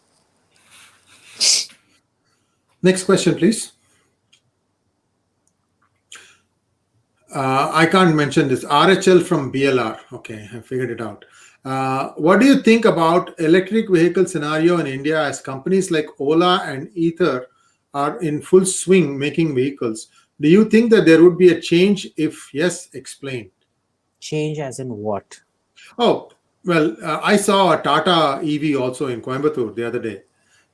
Next question, please. I can't mention this. RHL from BLR. Okay, I figured it out. What do you think about electric vehicle scenario in India as companies like Ola and Ether are in full swing making vehicles? Do you think that there would be a change? If yes, explain. Change as in what? Oh, well, I saw a Tata EV also in Coimbatore the other day.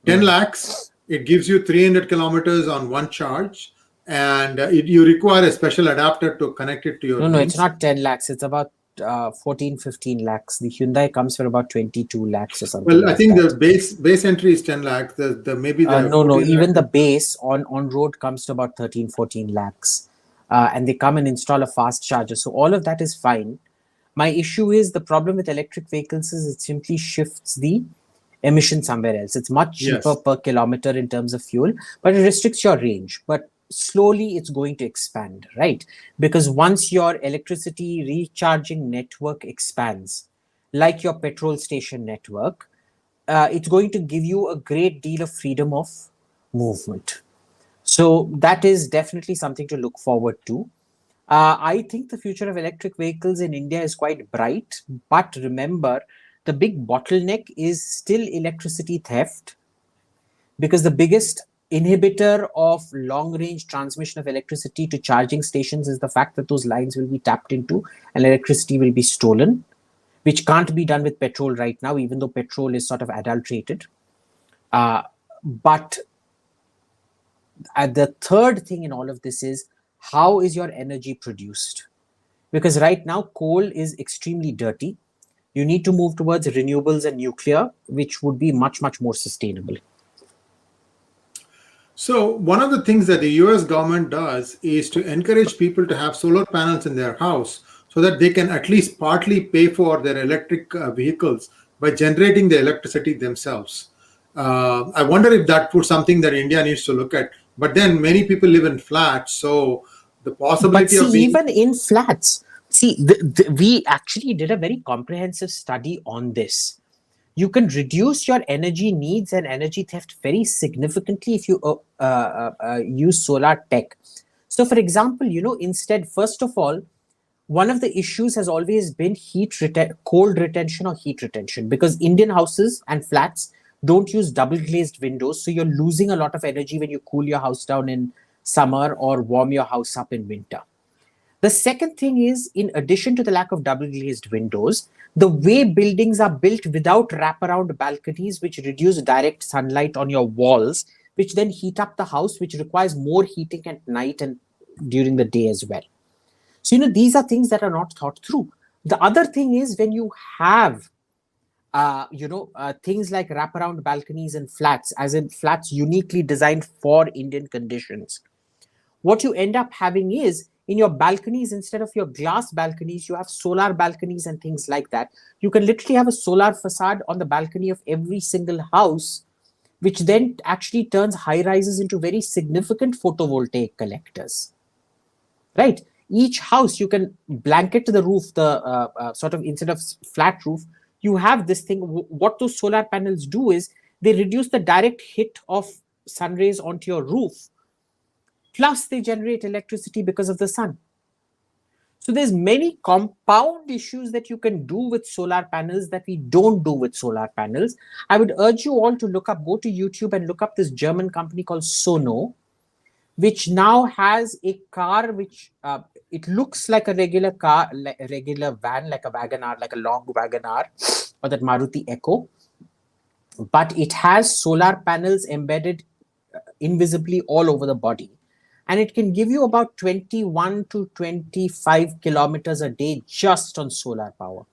10 lakhs, it gives you 300 kilometers on one charge, and you require a special adapter to connect it to your No, it's mains. not 10 lakhs. It's about 14, 15 lakhs. The Hyundai comes for about 22 lakhs or something Well, I like think that. the base entry is 10 lakhs. The maybe the No, 14 even lakhs. the base on road comes to about 13, 14 lakhs. And they come and install a fast charger. So all of that is fine. My issue is the problem with electric vehicles is it simply shifts the emission somewhere else. It's much cheaper Yes. per kilometer in terms of fuel, but it restricts your range. But slowly it's going to expand, right? Because once your electricity recharging network expands, like your petrol station network, it's going to give you a great deal of freedom of movement. So that is definitely something to look forward to. I think the future of electric vehicles in India is quite bright, but remember, the big bottleneck is still electricity theft, because the biggest inhibitor of long range transmission of electricity to charging stations is the fact that those lines will be tapped into and electricity will be stolen, which can't be done with petrol right now, even though petrol is sort of adulterated. But the third thing in all of this is, how is your energy produced? Because right now, coal is extremely dirty. You need to move towards renewables and nuclear, which would be much, much more sustainable. So one of the things that the US government does is to encourage people to have solar panels in their house so that they can at least partly pay for their electric vehicles by generating the electricity themselves. I wonder if that was something that India needs to look at. But then many people live in flats, so the But possibility see, of being even in flats, see, we actually did a very comprehensive study on this. You can reduce your energy needs and energy theft very significantly if you use solar tech. So, for example, instead, first of all, one of the issues has always been cold retention or heat retention, because Indian houses and flats don't use double glazed windows. So you're losing a lot of energy when you cool your house down in summer or warm your house up in winter. The second thing is, in addition to the lack of double glazed windows, the way buildings are built without wraparound balconies, which reduce direct sunlight on your walls, which then heat up the house, which requires more heating at night and during the day as well. So, these are things that are not thought through. The other thing is, when you have, things like wraparound balconies and flats, as in flats uniquely designed for Indian conditions, what you end up having is, in your balconies, instead of your glass balconies, you have solar balconies and things like that. You can literally have a solar facade on the balcony of every single house, which then actually turns high rises into very significant photovoltaic collectors, right? Each house, you can blanket the roof, the sort of, instead of flat roof, you have this thing. What those solar panels do is they reduce the direct hit of sun rays onto your roof, plus they generate electricity because of the sun. So there's many compound issues that you can do with solar panels that we don't do with solar panels. I would urge you all to go to YouTube and look up this German company called Sono, which now has a car which it looks like a regular car, like a regular van, like a Wagon-R, like a long Wagon-R, or that Maruti Echo, but it has solar panels embedded invisibly all over the body. And it can give you about 21 to 25 kilometers a day just on solar power.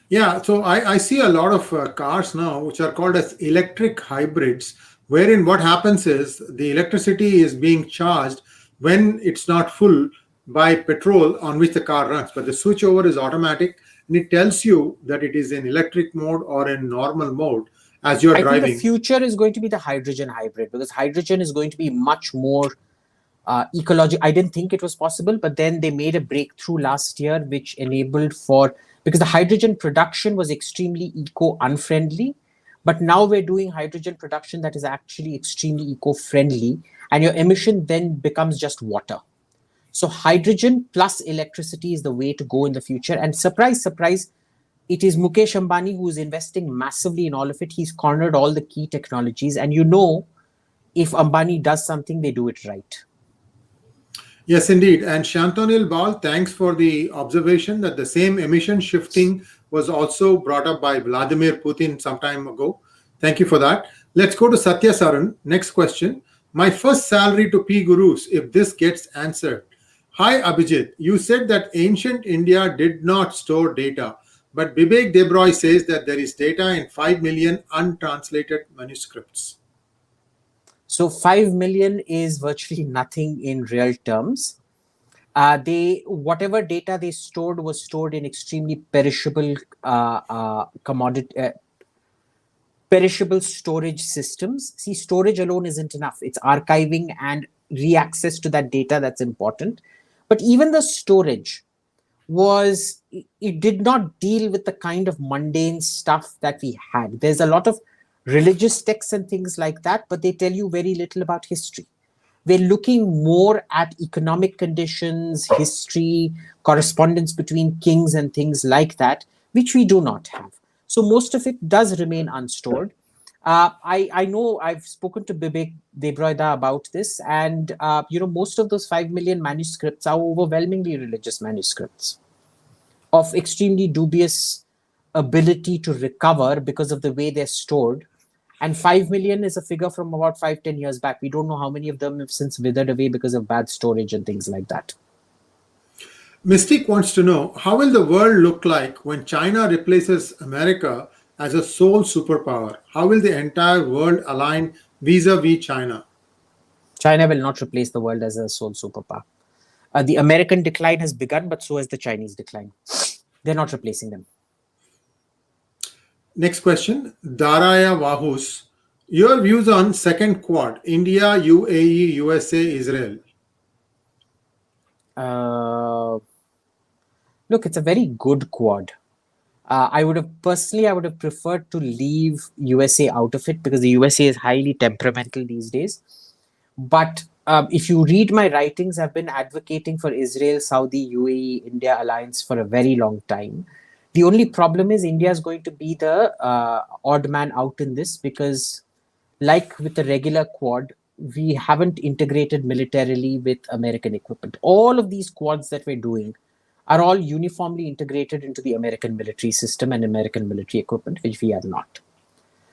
Yeah, so I see a lot of cars now which are called as electric hybrids, wherein what happens is the electricity is being charged when it's not full by petrol on which the car runs, but the switchover is automatic and it tells you that it is in electric mode or in normal mode as you're I driving. think the future is going to be the hydrogen hybrid, because hydrogen is going to be much more ecological. I didn't think it was possible, but then they made a breakthrough last year which enabled because the hydrogen production was extremely eco-unfriendly, but now we're doing hydrogen production that is actually extremely eco-friendly, and your emission then becomes just water. So hydrogen plus electricity is the way to go in the future. And surprise, surprise, it is Mukesh Ambani who is investing massively in all of it. He's cornered all the key technologies. And if Ambani does something, they do it right. Yes, indeed. And Shantanil Bal, thanks for the observation that the same emission shifting was also brought up by Vladimir Putin some time ago. Thank you for that. Let's go to Satya Saran. Next question. My first salary to Pgurus, if this gets answered. Hi, Abhijit. You said that ancient India did not store data, but Bibek Debroy says that there is data in 5 million untranslated manuscripts. So 5 million is virtually nothing in real terms. Whatever data they stored was stored in extremely perishable perishable storage systems. See, storage alone isn't enough. It's archiving and re-access to that data that's important. But even the storage it did not deal with the kind of mundane stuff that we had. There's a lot of religious texts and things like that, but they tell you very little about history. We're looking more at economic conditions, history, correspondence between kings and things like that, which we do not have. So most of it does remain unstored. I know I've spoken to Bibek Debroida about this, and most of those 5 million manuscripts are overwhelmingly religious manuscripts of extremely dubious ability to recover because of the way they're stored. And 5 million is a figure from about 5-10 years back. We don't know how many of them have since withered away because of bad storage and things like that. Mystique wants to know, how will the world look like when China replaces America as a sole superpower? How will the entire world align vis-a-vis China? China will not replace the world as a sole superpower. The American decline has begun, but so has the Chinese decline. They're not replacing them. Next question, Daraya Wahus. Your views on second quad, India, UAE, USA, Israel? Look, it's a very good quad. I would have preferred to leave USA out of it because the USA is highly temperamental these days. But if you read my writings, I've been advocating for Israel, Saudi, UAE, India alliance for a very long time. The only problem is India is going to be the odd man out in this because, like with the regular quad, we haven't integrated militarily with American equipment. All of these quads that we're doing are all uniformly integrated into the American military system and American military equipment, which we are not.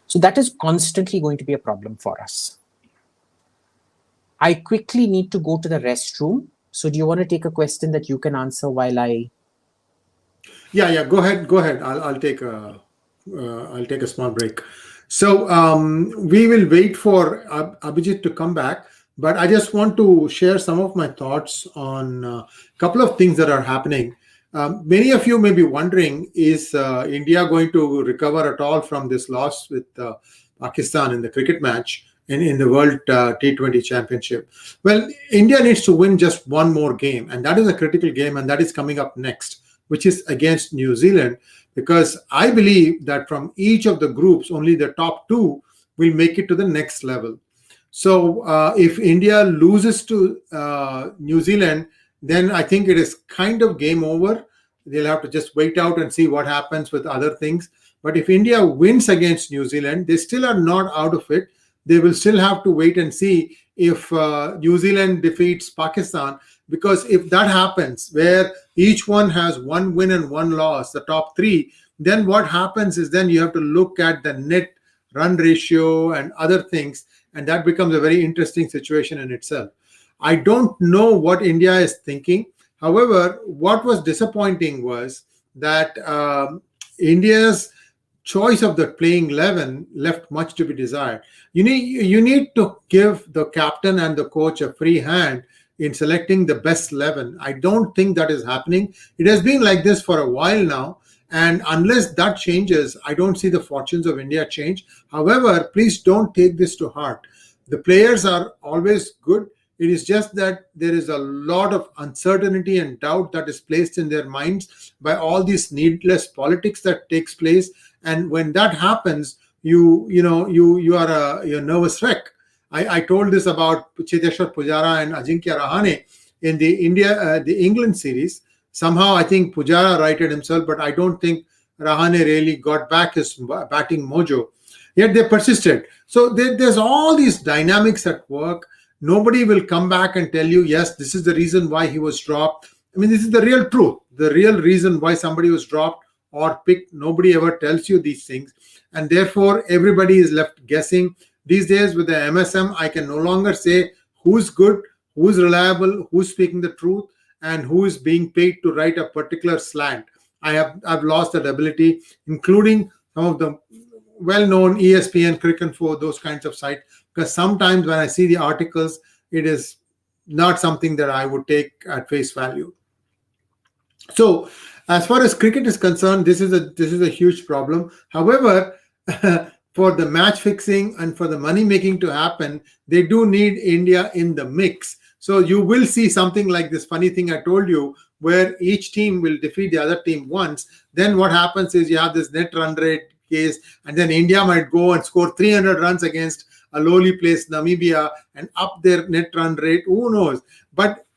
So that is constantly going to be a problem for us. I quickly need to go to the restroom. So do you want to take a question that you can answer while I... Yeah, go ahead. I'll take a small break. So we will wait for Abhijit to come back, but I just want to share some of my thoughts on a couple of things that are happening. Many of you may be wondering, is India going to recover at all from this loss with Pakistan in the cricket match in the World T20 Championship? Well, India needs to win just one more game, and that is a critical game, and that is coming up next, which is against New Zealand, because I believe that from each of the groups, only the top two will make it to the next level. So if India loses to New Zealand, then I think it is kind of game over. They'll have to just wait out and see what happens with other things. But if India wins against New Zealand, they still are not out of it. They will still have to wait and see if New Zealand defeats Pakistan, because if that happens, where each one has one win and one loss, the top three, then what happens is then you have to look at the net run ratio and other things, and that becomes a very interesting situation in itself. I don't know what India is thinking. However, what was disappointing was that India's choice of the playing 11 left much to be desired. You need to give the captain and the coach a free hand in selecting the best 11. I don't think that is happening. It has been like this for a while now, and unless that changes, I don't see the fortunes of India change. However, please don't take this to heart. The players are always good. It is just that there is a lot of uncertainty and doubt that is placed in their minds by all these needless politics that takes place. And when that happens, you're a nervous wreck. I told this about Cheteshwar Pujara and Ajinkya Rahane in the England series. Somehow, I think Pujara righted himself, but I don't think Rahane really got back his batting mojo. Yet they persisted. So there's all these dynamics at work. Nobody will come back and tell you, yes, this is the reason why he was dropped. I mean, this is the real truth, the real reason why somebody was dropped or picked. Nobody ever tells you these things. And therefore, everybody is left guessing. These days with the MSM, I can no longer say who's good, who's reliable, who's speaking the truth, and who is being paid to write a particular slant. I've lost that ability, including some of the well-known ESPN, Cricinfo, those kinds of sites, because sometimes when I see the articles, it is not something that I would take at face value. So, as far as cricket is concerned, this is a huge problem. However, for the match fixing and for the money making to happen, they do need India in the mix. So you will see something like this funny thing I told you, where each team will defeat the other team once. Then what happens is you have this net run rate case, and then India might go and score 300 runs against a lowly placed Namibia and up their net run rate. Who knows? But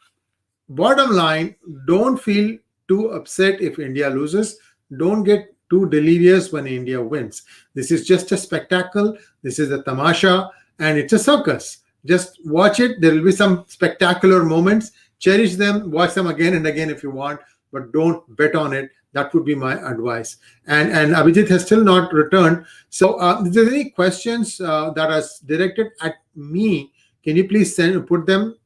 bottom line, don't feel too upset if India loses. Don't get too delirious when India wins. This is just a spectacle. This is a tamasha, and it's a circus. Just watch it. There will be some spectacular moments. Cherish them. Watch them again and again if you want, but don't bet on it. That would be my advice. And Abhijit has still not returned. So if there's any questions that are directed at me, can you please put them?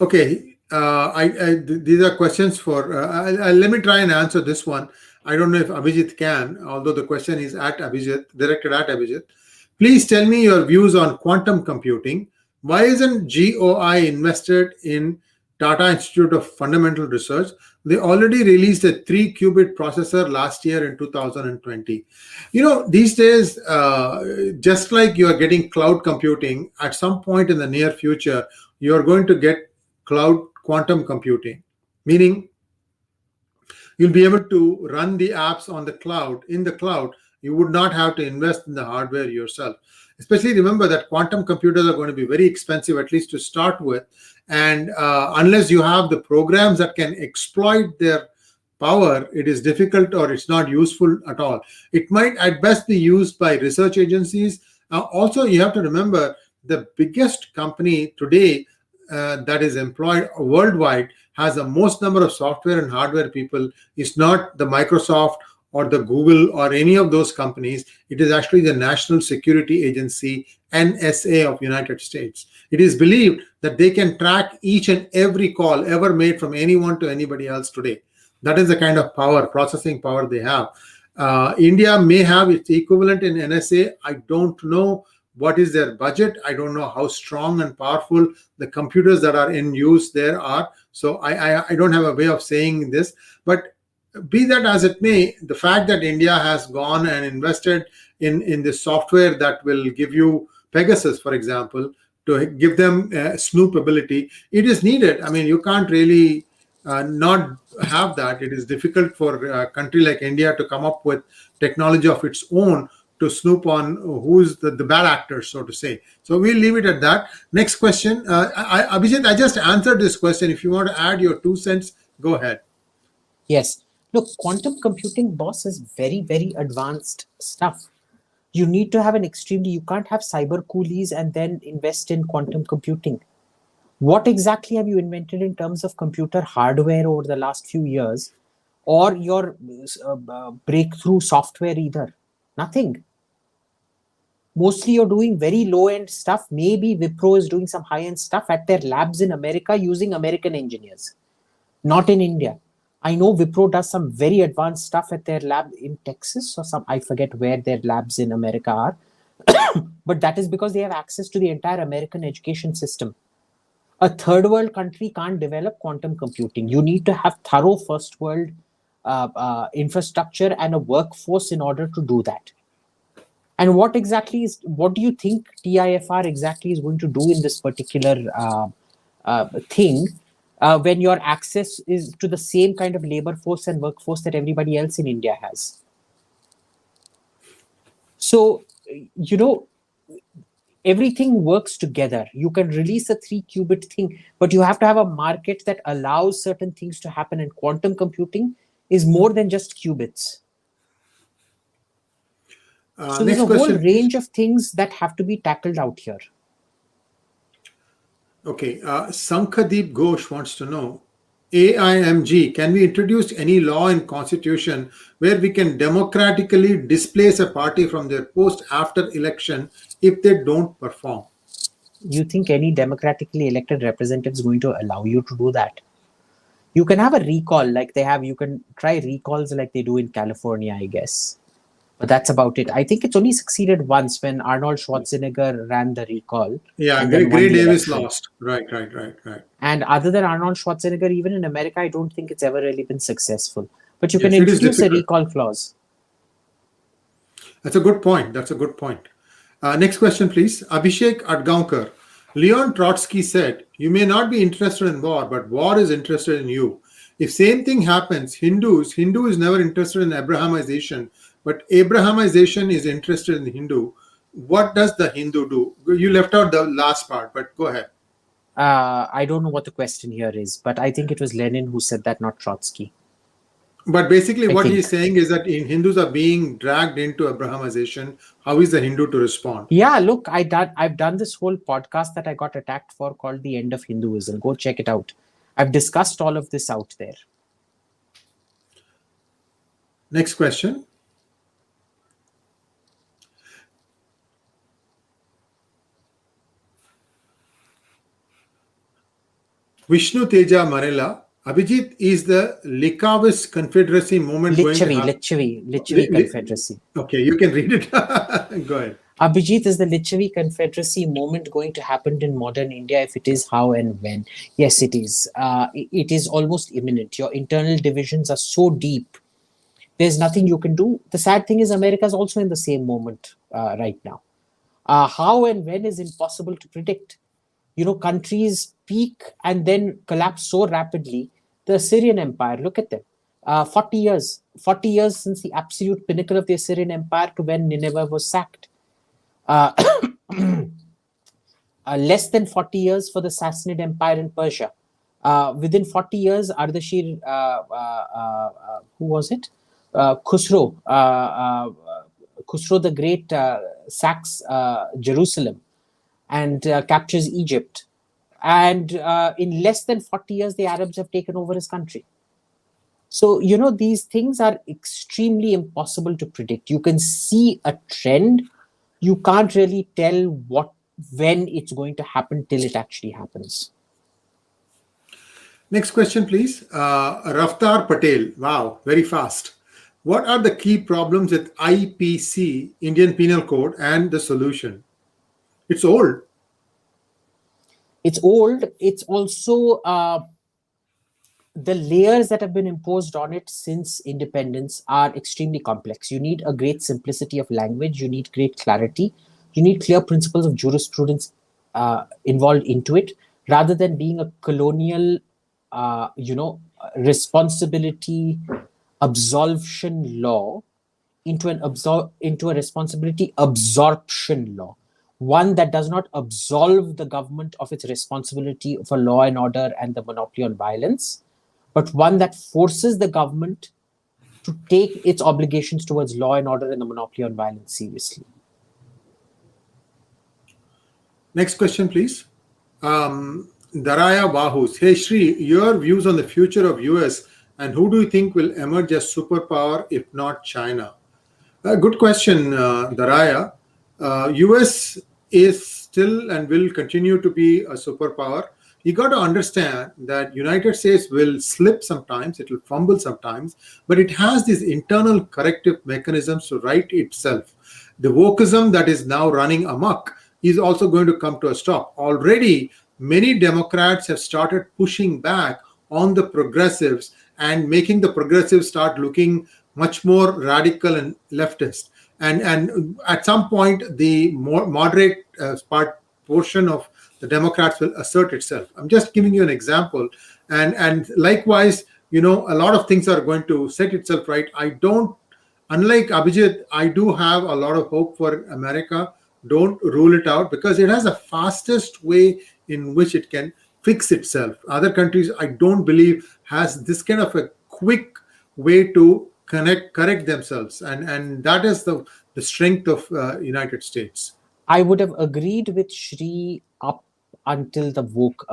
Okay. These are questions for. Let me try and answer this one. I don't know if Abhijit can, although the question is at Abhijit, directed at Abhijit. Please tell me your views on quantum computing. Why isn't GOI invested in Tata Institute of Fundamental Research? They already released a 3-qubit processor last year in 2020. You know, these days, just like you are getting cloud computing, at some point in the near future, you are going to get cloud quantum computing, meaning you'll be able to run the apps on the cloud, in the cloud. You would not have to invest in the hardware yourself. Especially remember that quantum computers are going to be very expensive, at least to start with. And unless you have the programs that can exploit their power, it is difficult or it's not useful at all. It might at best be used by research agencies. Also, you have to remember the biggest company today that is employed worldwide has the most number of software and hardware people is not the Microsoft or the Google or any of those companies. It is actually the National Security Agency, NSA of United States. It is believed that they can track each and every call ever made from anyone to anybody else today. That is the kind of power, processing power they have. India may have its equivalent in NSA. I don't know what is their budget. I don't know how strong and powerful the computers that are in use there are. So I don't have a way of saying this. But be that as it may, the fact that India has gone and invested in the software that will give you Pegasus, for example, to give them snoop ability, it is needed. I mean, you can't really not have that. It is difficult for a country like India to come up with technology of its own to snoop on who's the bad actors, so to say. So we'll leave it at that. Next question. Abhijit, I just answered this question. If you want to add your 2 cents, go ahead. Yes. Look, quantum computing, boss, is very, very advanced stuff. You need to have you can't have cyber coolies and then invest in quantum computing. What exactly have you invented in terms of computer hardware over the last few years, or your breakthrough software either? Nothing. Mostly you're doing very low-end stuff. Maybe Wipro is doing some high-end stuff at their labs in America using American engineers, not in India. I know Wipro does some very advanced stuff at their lab in Texas or I forget where their labs in America are. But that is because they have access to the entire American education system. A third world country can't develop quantum computing. You need to have thorough first world infrastructure and a workforce in order to do that. And what do you think TIFR exactly is going to do in this particular thing? When your access is to the same kind of labor force and workforce that everybody else in India has. So, everything works together. You can release a 3-qubit thing, but you have to have a market that allows certain things to happen. And quantum computing is more than just qubits. So there's Next a whole question, please. range of things that have to be tackled out here. Okay, Sankadeep Ghosh wants to know, AIMG, can we introduce any law in constitution where we can democratically displace a party from their post after election if they don't perform? You think any democratically elected representative is going to allow you to do that? You can have a recall like they have. You can try recalls like they do in California, I guess. But that's about it. I think it's only succeeded once when Arnold Schwarzenegger ran the recall. Yeah, and then Gray won the Davis election. lost. Right. And other than Arnold Schwarzenegger, even in America, I don't think it's ever really been successful. But you can Yes, it is introduce a difficult. recall clause. That's a good point. Next question, please. Abhishek Adgaonkar. Leon Trotsky said, you may not be interested in war, but war is interested in you. If same thing happens, Hindu is never interested in Abrahamization, but Abrahamization is interested in Hindu. What does the Hindu do? You left out the last part, but go ahead. I don't know what the question here is, but I think it was Lenin who said that, not Trotsky. But basically what he's saying is that Hindus are being dragged into Abrahamization. How is the Hindu to respond? Yeah, look, I've done this whole podcast that I got attacked for called The End of Hinduism. Go check it out. I've discussed all of this out there. Next question. Vishnu Teja Marella. Abhijit, is the Likawis Confederacy movement Lichavi Confederacy. Okay, you can read it. Go ahead. Abhijit, is the Lichavi Confederacy movement going to happen in modern India? If it is, how and when? Yes, it is. It is almost imminent. Your internal divisions are so deep. There's nothing you can do. The sad thing is America is also in the same moment right now. How and when is impossible to predict. Countries peak and then collapse so rapidly. The Assyrian Empire, look at them. 40 years since the absolute pinnacle of the Assyrian Empire to when Nineveh was sacked. Less than 40 years for the Sassanid Empire in Persia. Within 40 years, Ardashir, who was it? Khusro. Khusro the Great sacks Jerusalem and captures Egypt. And in less than 40 years, the Arabs have taken over his country. So, these things are extremely impossible to predict. You can see a trend. You can't really tell when it's going to happen till it actually happens. Next question, please. Raftar Patel. Wow, very fast. What are the key problems with IPC, Indian Penal Code, and the solution? It's old. It's old. It's also the layers that have been imposed on it since independence are extremely complex. You need a great simplicity of language. You need great clarity. You need clear principles of jurisprudence involved into it, rather than being a colonial, responsibility absolution law into a responsibility absorption law. One that does not absolve the government of its responsibility for law and order and the monopoly on violence, but one that forces the government to take its obligations towards law and order and the monopoly on violence seriously. Next question, please. Daraya Bahus. Hey, Shri, your views on the future of US and who do you think will emerge as superpower if not China? Good question, Daraya. US is still and will continue to be a superpower. You got to understand that United States will slip sometimes, it will fumble sometimes, but it has these internal corrective mechanisms to right itself. The wokeism that is now running amok is also going to come to a stop. Already, many Democrats have started pushing back on the progressives and making the progressives start looking much more radical and leftist. And at some point, the more moderate portion of the Democrats will assert itself. I'm just giving you an example. And likewise, a lot of things are going to set itself right. Unlike Abhijit, I do have a lot of hope for America. don't rule it out, because it has a fastest way in which it can fix itself. Other countries, I don't believe, has this kind of a quick way to correct themselves, and that is the strength of United States. I would have agreed with Shri up until the woke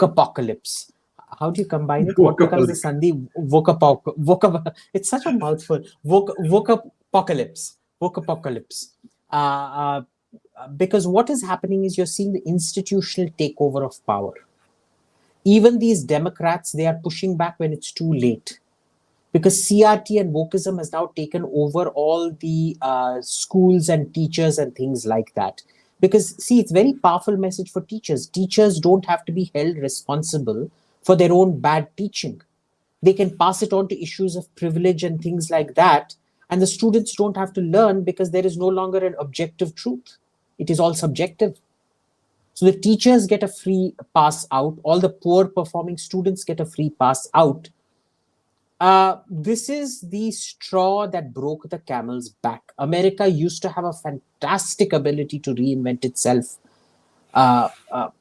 apocalypse. How do you combine it? What becomes the Sandhi? It's such a mouthful. Woke apocalypse. Because what is happening is you're seeing the institutional takeover of power. Even these Democrats, they are pushing back when it's too late. Because CRT and wokeism has now taken over all the schools and teachers and things like that. Because, see, it's a very powerful message for teachers. Teachers don't have to be held responsible for their own bad teaching. They can pass it on to issues of privilege and things like that. And the students don't have to learn because there is no longer an objective truth. It is all subjective. So the teachers get a free pass out. All the poor performing students get a free pass out. This is the straw that broke the camel's back. America used to have a fantastic ability to reinvent itself.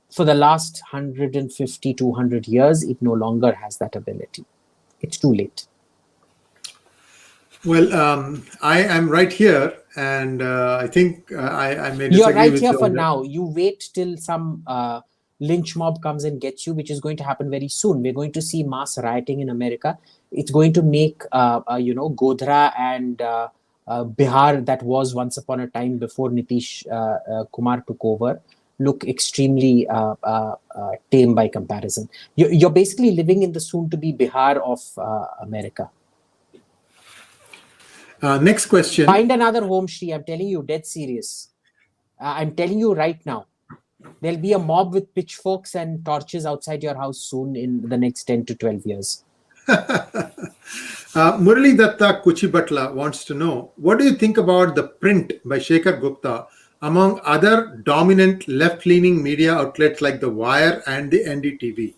For the last 150, 200 years, it no longer has that ability. It's too late. Well, I am right here, and I think I may disagree. You're right with here you for on that. now. You wait till some lynch mob comes and gets you, which is going to happen very soon. We're going to see mass rioting in America. It's going to make, Godhra and Bihar, that was once upon a time before Nitish Kumar took over, look extremely tame by comparison. You're basically living in the soon-to-be Bihar of America. Next question. Find another home, Shri. I'm telling you, dead serious. I'm telling you right now. There'll be a mob with pitchforks and torches outside your house soon in the next 10 to 12 years. Murali Datta Kuchibatla wants to know, what do you think about the print by Sheikha Gupta among other dominant left-leaning media outlets like The Wire and the Ndtv?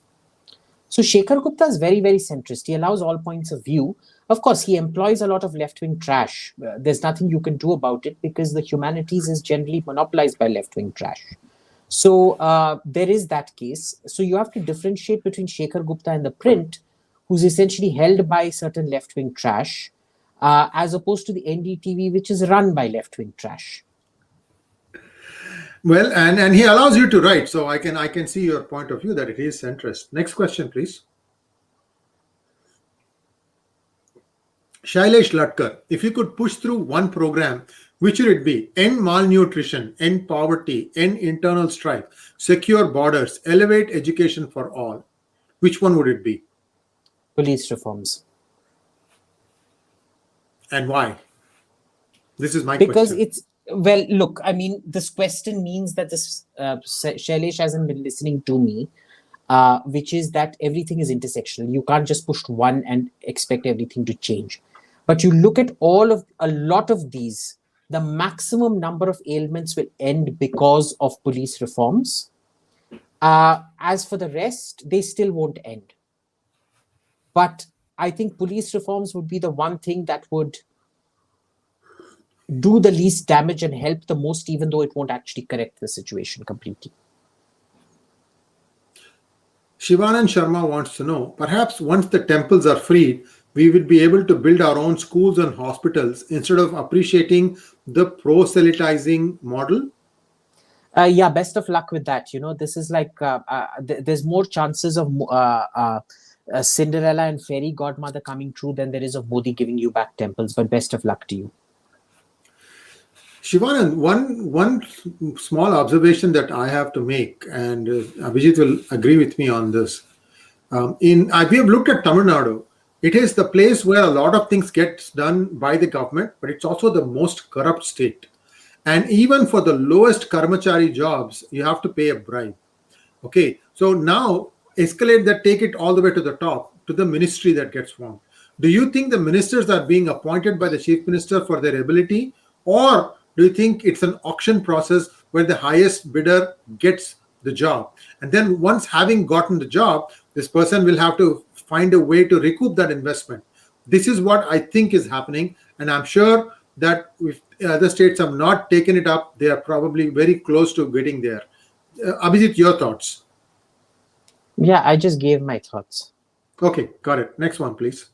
So Shekhar Gupta is very, very centrist. He allows all points of view. Of course, he employs a lot of left-wing trash. There's nothing you can do about it because the humanities is generally monopolized by left-wing trash. So there is that case. So you have to differentiate between Shekhar Gupta and the print, who's essentially held by certain left-wing trash, as opposed to the NDTV, which is run by left-wing trash. Well, and he allows you to write, so I can see your point of view that it is centrist. Next question, please. Shailesh Latkar, if you could push through one program, which would it be? End malnutrition, end poverty, end internal strife, secure borders, elevate education for all. Which one would it be? Police reforms. And why? This is my because question. It's, well, look, I mean, this question means that this Shailesh hasn't been listening to me, which is that everything is intersectional. You can't just push one and expect everything to change. But you look at a lot of these, the maximum number of ailments will end because of police reforms. As for the rest, they still won't end. But I think police reforms would be the one thing that would do the least damage and help the most, even though it won't actually correct the situation completely. Shivanand Sharma wants to know, perhaps once the temples are freed, we will be able to build our own schools and hospitals instead of appreciating the proselytizing model? Yeah, best of luck with that. You know, this is like, there's more chances of Cinderella and fairy godmother coming true than there is of Modi giving you back temples, but best of luck to you. Shivanand, one small observation that I have to make, and Abhijit will agree with me on this. We have looked at Tamil Nadu. It is the place where a lot of things get done by the government, but it's also the most corrupt state. And even for the lowest karmachari jobs, you have to pay a bribe. Okay, so now escalate that, take it all the way to the top, to the ministry that gets formed. Do you think the ministers are being appointed by the chief minister for their ability, or do you think it's an auction process where the highest bidder gets the job? And then once having gotten the job, this person will have to find a way to recoup that investment. This is what I think is happening. And I'm sure that if other states have not taken it up, they are probably very close to getting there. Abhijit, your thoughts? Yeah, I just gave my thoughts. Okay, got it. Next one, please.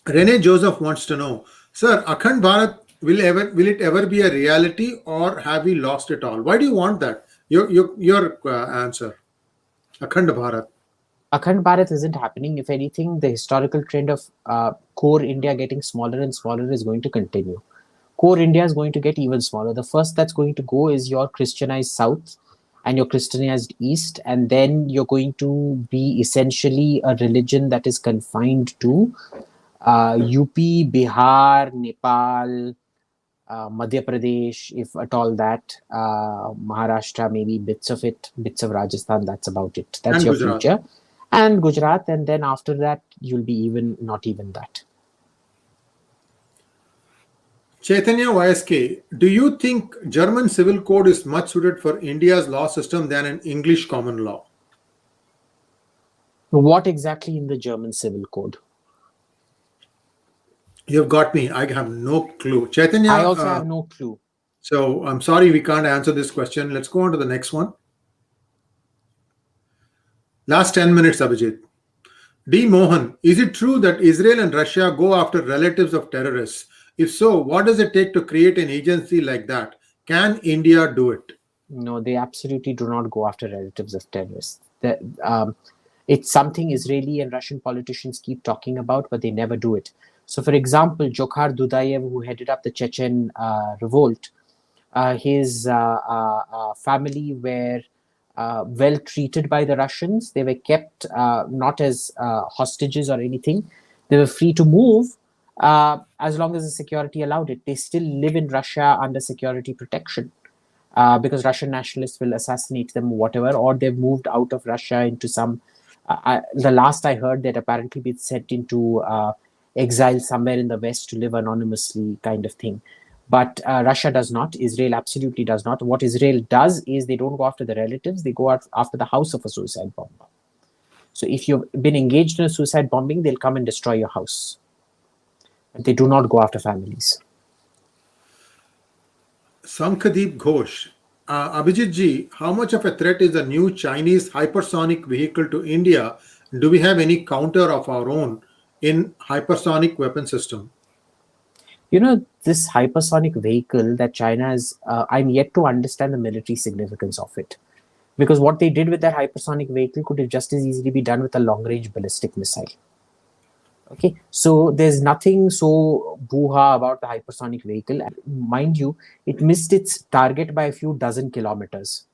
Rene Joseph wants to know, sir, Akhand Bharat will it ever be a reality, or have we lost it all? Why do you want that? Your answer. Akhand Bharat. Akhand Bharat isn't happening. If anything, the historical trend of core India getting smaller and smaller is going to continue. Core India is going to get even smaller. The first that's going to go is your Christianized South and your Christianized East, and then you're going to be essentially a religion that is confined to UP, Bihar, Nepal, Madhya Pradesh, if at all that, Maharashtra, maybe bits of it, bits of Rajasthan, that's about it. That's And your Gujarat. future. And Gujarat, and then after that, you'll be not even that. Chaitanya YSK, do you think German civil code is much suited for India's law system than an English common law? What exactly in the German civil code? You've got me. I have no clue. Chaitanya, I also have no clue. So I'm sorry we can't answer this question. Let's go on to the next one. Last 10 minutes, Abhijit. D. Mohan, is it true that Israel and Russia go after relatives of terrorists? If so, what does it take to create an agency like that? Can India do it? No, they absolutely do not go after relatives of terrorists. It's something Israeli and Russian politicians keep talking about, but they never do it. So, for example, Jokhar Dudayev, who headed up the Chechen revolt, his family were well treated by the Russians. They were kept not as hostages or anything. They were free to move as long as the security allowed it. They still live in Russia under security protection because Russian nationalists will assassinate them, whatever, or they've moved out of Russia into some. The last I heard, they'd apparently been sent into exile somewhere in the West to live anonymously, kind of thing. But Russia does not. Israel absolutely does not. What Israel does is they don't go after the relatives. They go after the house of a suicide bomber. So if you've been engaged in a suicide bombing, they'll come and destroy your house. But they do not go after families. Sankadeep Ghosh, Abhijit ji, how much of a threat is the new Chinese hypersonic vehicle to India? Do we have any counter of our own in hypersonic weapon system? You know, this hypersonic vehicle that China is, I'm yet to understand the military significance of it. Because what they did with that hypersonic vehicle could have just as easily be done with a long-range ballistic missile. Okay, so there's nothing so boo-ha about the hypersonic vehicle. Mind you, it missed its target by a few dozen kilometers.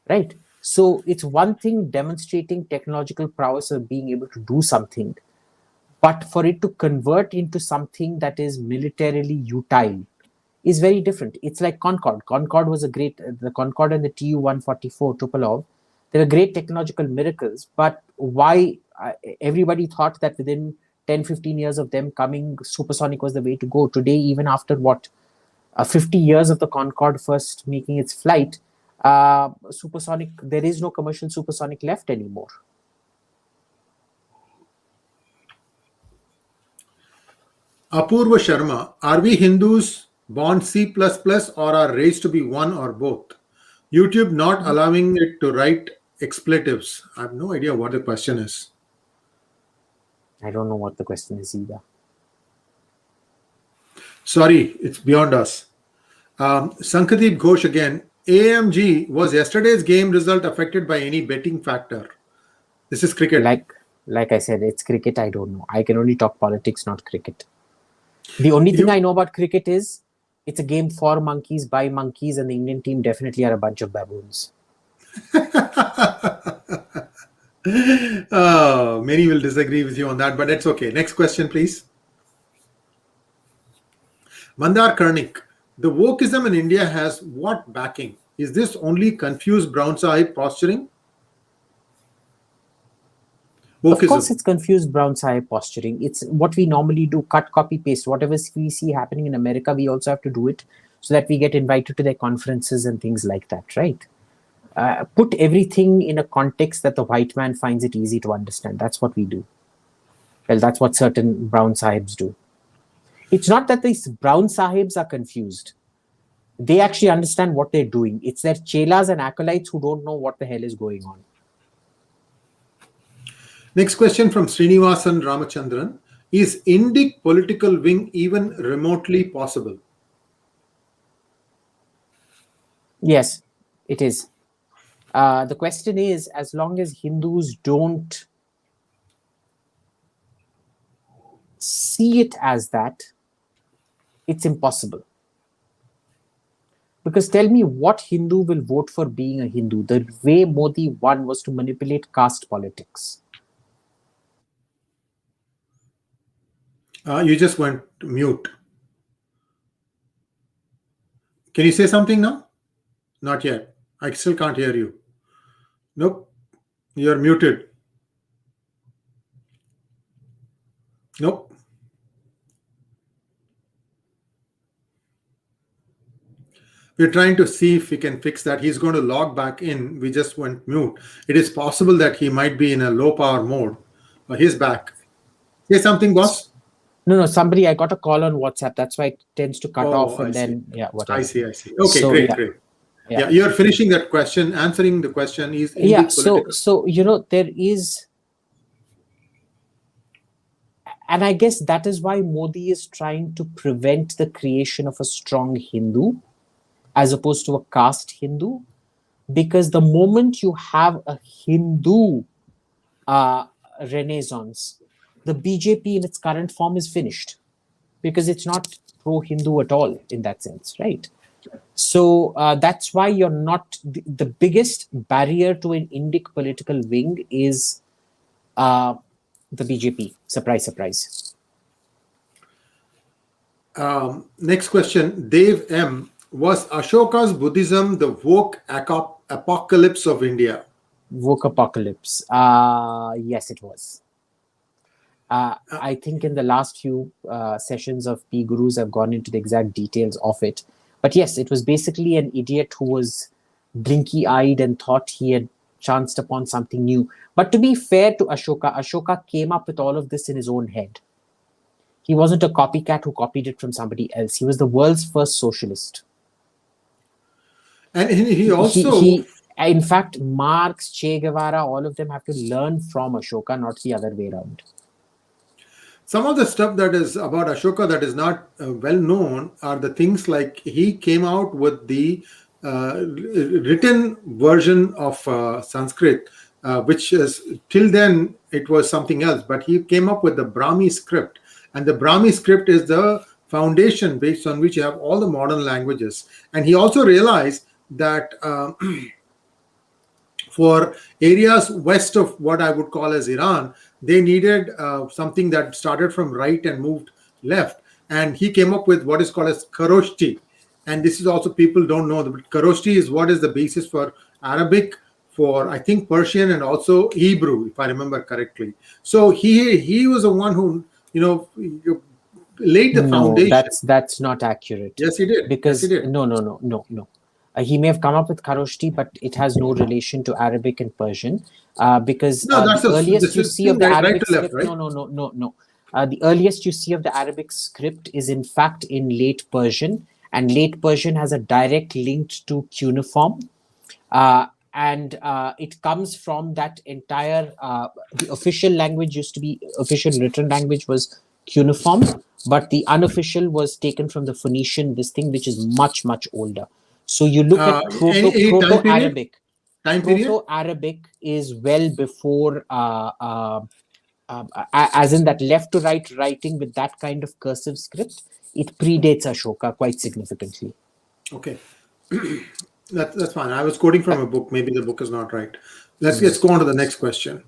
Right? So it's one thing demonstrating technological prowess of being able to do something, but for it to convert into something that is militarily utile is very different. It's like Concorde. Concorde was the Concorde and the Tu-144 Tupolev, they were great technological miracles, but why everybody thought that within 10-15 years of them coming, supersonic was the way to go. Today, even after 50 years of the Concorde first making its flight, supersonic, there is no commercial supersonic left anymore. Apurva Sharma, are we Hindus born C++ or are raised to be one or both? YouTube not allowing it to write expletives. I have no idea what the question is. I don't know what the question is either. Sorry, it's beyond us. Sankadeep Ghosh again. AMG, was yesterday's game result affected by any betting factor? This is cricket. Like I said, it's cricket. I don't know. I can only talk politics, not cricket. The only thing I know about cricket is it's a game for monkeys, by monkeys, and the Indian team definitely are a bunch of baboons. Many will disagree with you on that, but that's okay. Next question, please. Mandar Karnik, the wokeism in India has what backing? Is this only confused brown sahib posturing? Wokeism. Of course, it's confused brown sahib posturing. It's what we normally do, cut, copy, paste. Whatever we see happening in America, we also have to do it so that we get invited to their conferences and things like that, right? Put everything in a context that the white man finds it easy to understand. That's what we do. Well, that's what certain brown sahibs do. It's not that these brown sahibs are confused. They actually understand what they're doing. It's their chelas and acolytes who don't know what the hell is going on. Next question from Srinivasan Ramachandran. Is Indic political wing even remotely possible? Yes, it is. The question is, as long as Hindus don't see it as that, it's impossible. Because tell me what Hindu will vote for being a Hindu. The way Modi won was to manipulate caste politics. You just went mute. Can you say something now? Not yet. I still can't hear you. Nope. You're muted. Nope. We're trying to see if we can fix that. He's going to log back in. We just went mute. It is possible that he might be in a low power mode. He's back. Say something, boss. No, somebody, I got a call on WhatsApp. That's why it tends to cut off and whatever. I see. Okay, so, great. Yeah, you're finishing that question, answering the question. Is so there is, and I guess that is why Modi is trying to prevent the creation of a strong Hindu as opposed to a caste Hindu, because the moment you have a Hindu renaissance, the BJP in its current form is finished, because it's not pro-Hindu at all in that sense, right? So that's why you're not, the biggest barrier to an Indic political wing is the BJP. Surprise, surprise. Next question, Dave M. Was Ashoka's Buddhism the woke apocalypse of India? Woke apocalypse. Yes, it was. I think in the last few sessions of Pgurus, I've gone into the exact details of it. But yes, it was basically an idiot who was blinky-eyed and thought he had chanced upon something new. But to be fair to Ashoka, Ashoka came up with all of this in his own head. He wasn't a copycat who copied it from somebody else. He was the world's first socialist. And he also... in fact, Marx, Che Guevara, all of them have to learn from Ashoka, not the other way around. Some of the stuff that is about Ashoka that is not well known are the things like he came out with the written version of Sanskrit, which is till then it was something else, but he came up with the Brahmi script, and the Brahmi script is the foundation based on which you have all the modern languages. And he also realized that for areas west of what I would call as Iran, they needed something that started from right and moved left. And he came up with what is called as Kharoshti. And this is also, people don't know, but Kharoshti is what is the basis for Arabic, for I think Persian, and also Hebrew, if I remember correctly. So he was the one who, laid the foundation. That's not accurate. Yes, he did. Because yes, he did. No. He may have come up with Kharoshti, but it has no relation to Arabic and Persian, because the earliest you see of the Arabic script. Right? No. The earliest you see of the Arabic script is in fact in late Persian, and late Persian has a direct link to cuneiform, and it comes from that entire. The official language used to be official written language was cuneiform, but the unofficial was taken from the Phoenician, this thing which is much older. So you look at Proto-Arabic. Proto-Arabic is well before, as in that left to right writing with that kind of cursive script. It predates Ashoka quite significantly. Okay, that's fine. I was quoting from a book. Maybe the book is not right. Let's go on to the next question.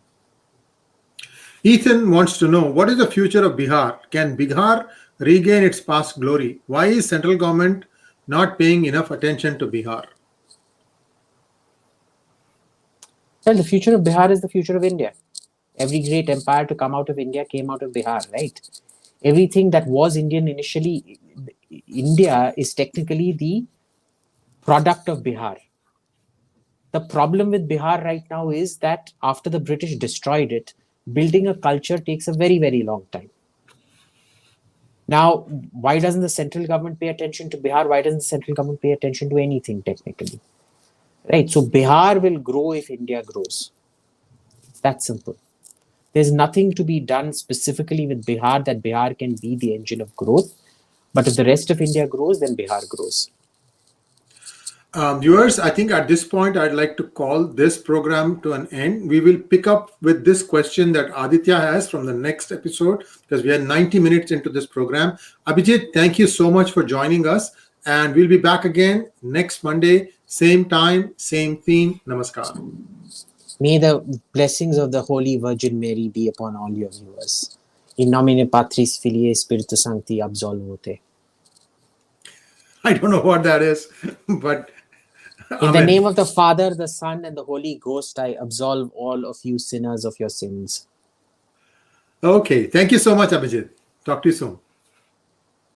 Ethan wants to know, what is the future of Bihar? Can Bihar regain its past glory? Why is central government not paying enough attention to Bihar? Well, the future of Bihar is the future of India. Every great empire to come out of India came out of Bihar, right? Everything that was Indian initially, India is technically the product of Bihar. The problem with Bihar right now is that after the British destroyed it, Building a culture takes a very, very long time. Now, why doesn't the central government pay attention to Bihar? Why doesn't the central government pay attention to anything technically? Right. So Bihar will grow if India grows. It's that simple. There's nothing to be done specifically with Bihar that Bihar can be the engine of growth. But if the rest of India grows, then Bihar grows. Viewers, I think at this point, I'd like to call this program to an end. We will pick up with this question that Aditya has from the next episode, because we are 90 minutes into this program. Abhijit, thank you so much for joining us. And we'll be back again next Monday, same time, same theme. Namaskar. May the blessings of the Holy Virgin Mary be upon all your viewers. In nomine Patris Filii Spiritus Sancti absolvote. I don't know what that is, but in the name of the Father, the Son, and the Holy Ghost, I absolve all of you sinners of your sins. Okay. Thank you so much, Abhijit. Talk to you soon.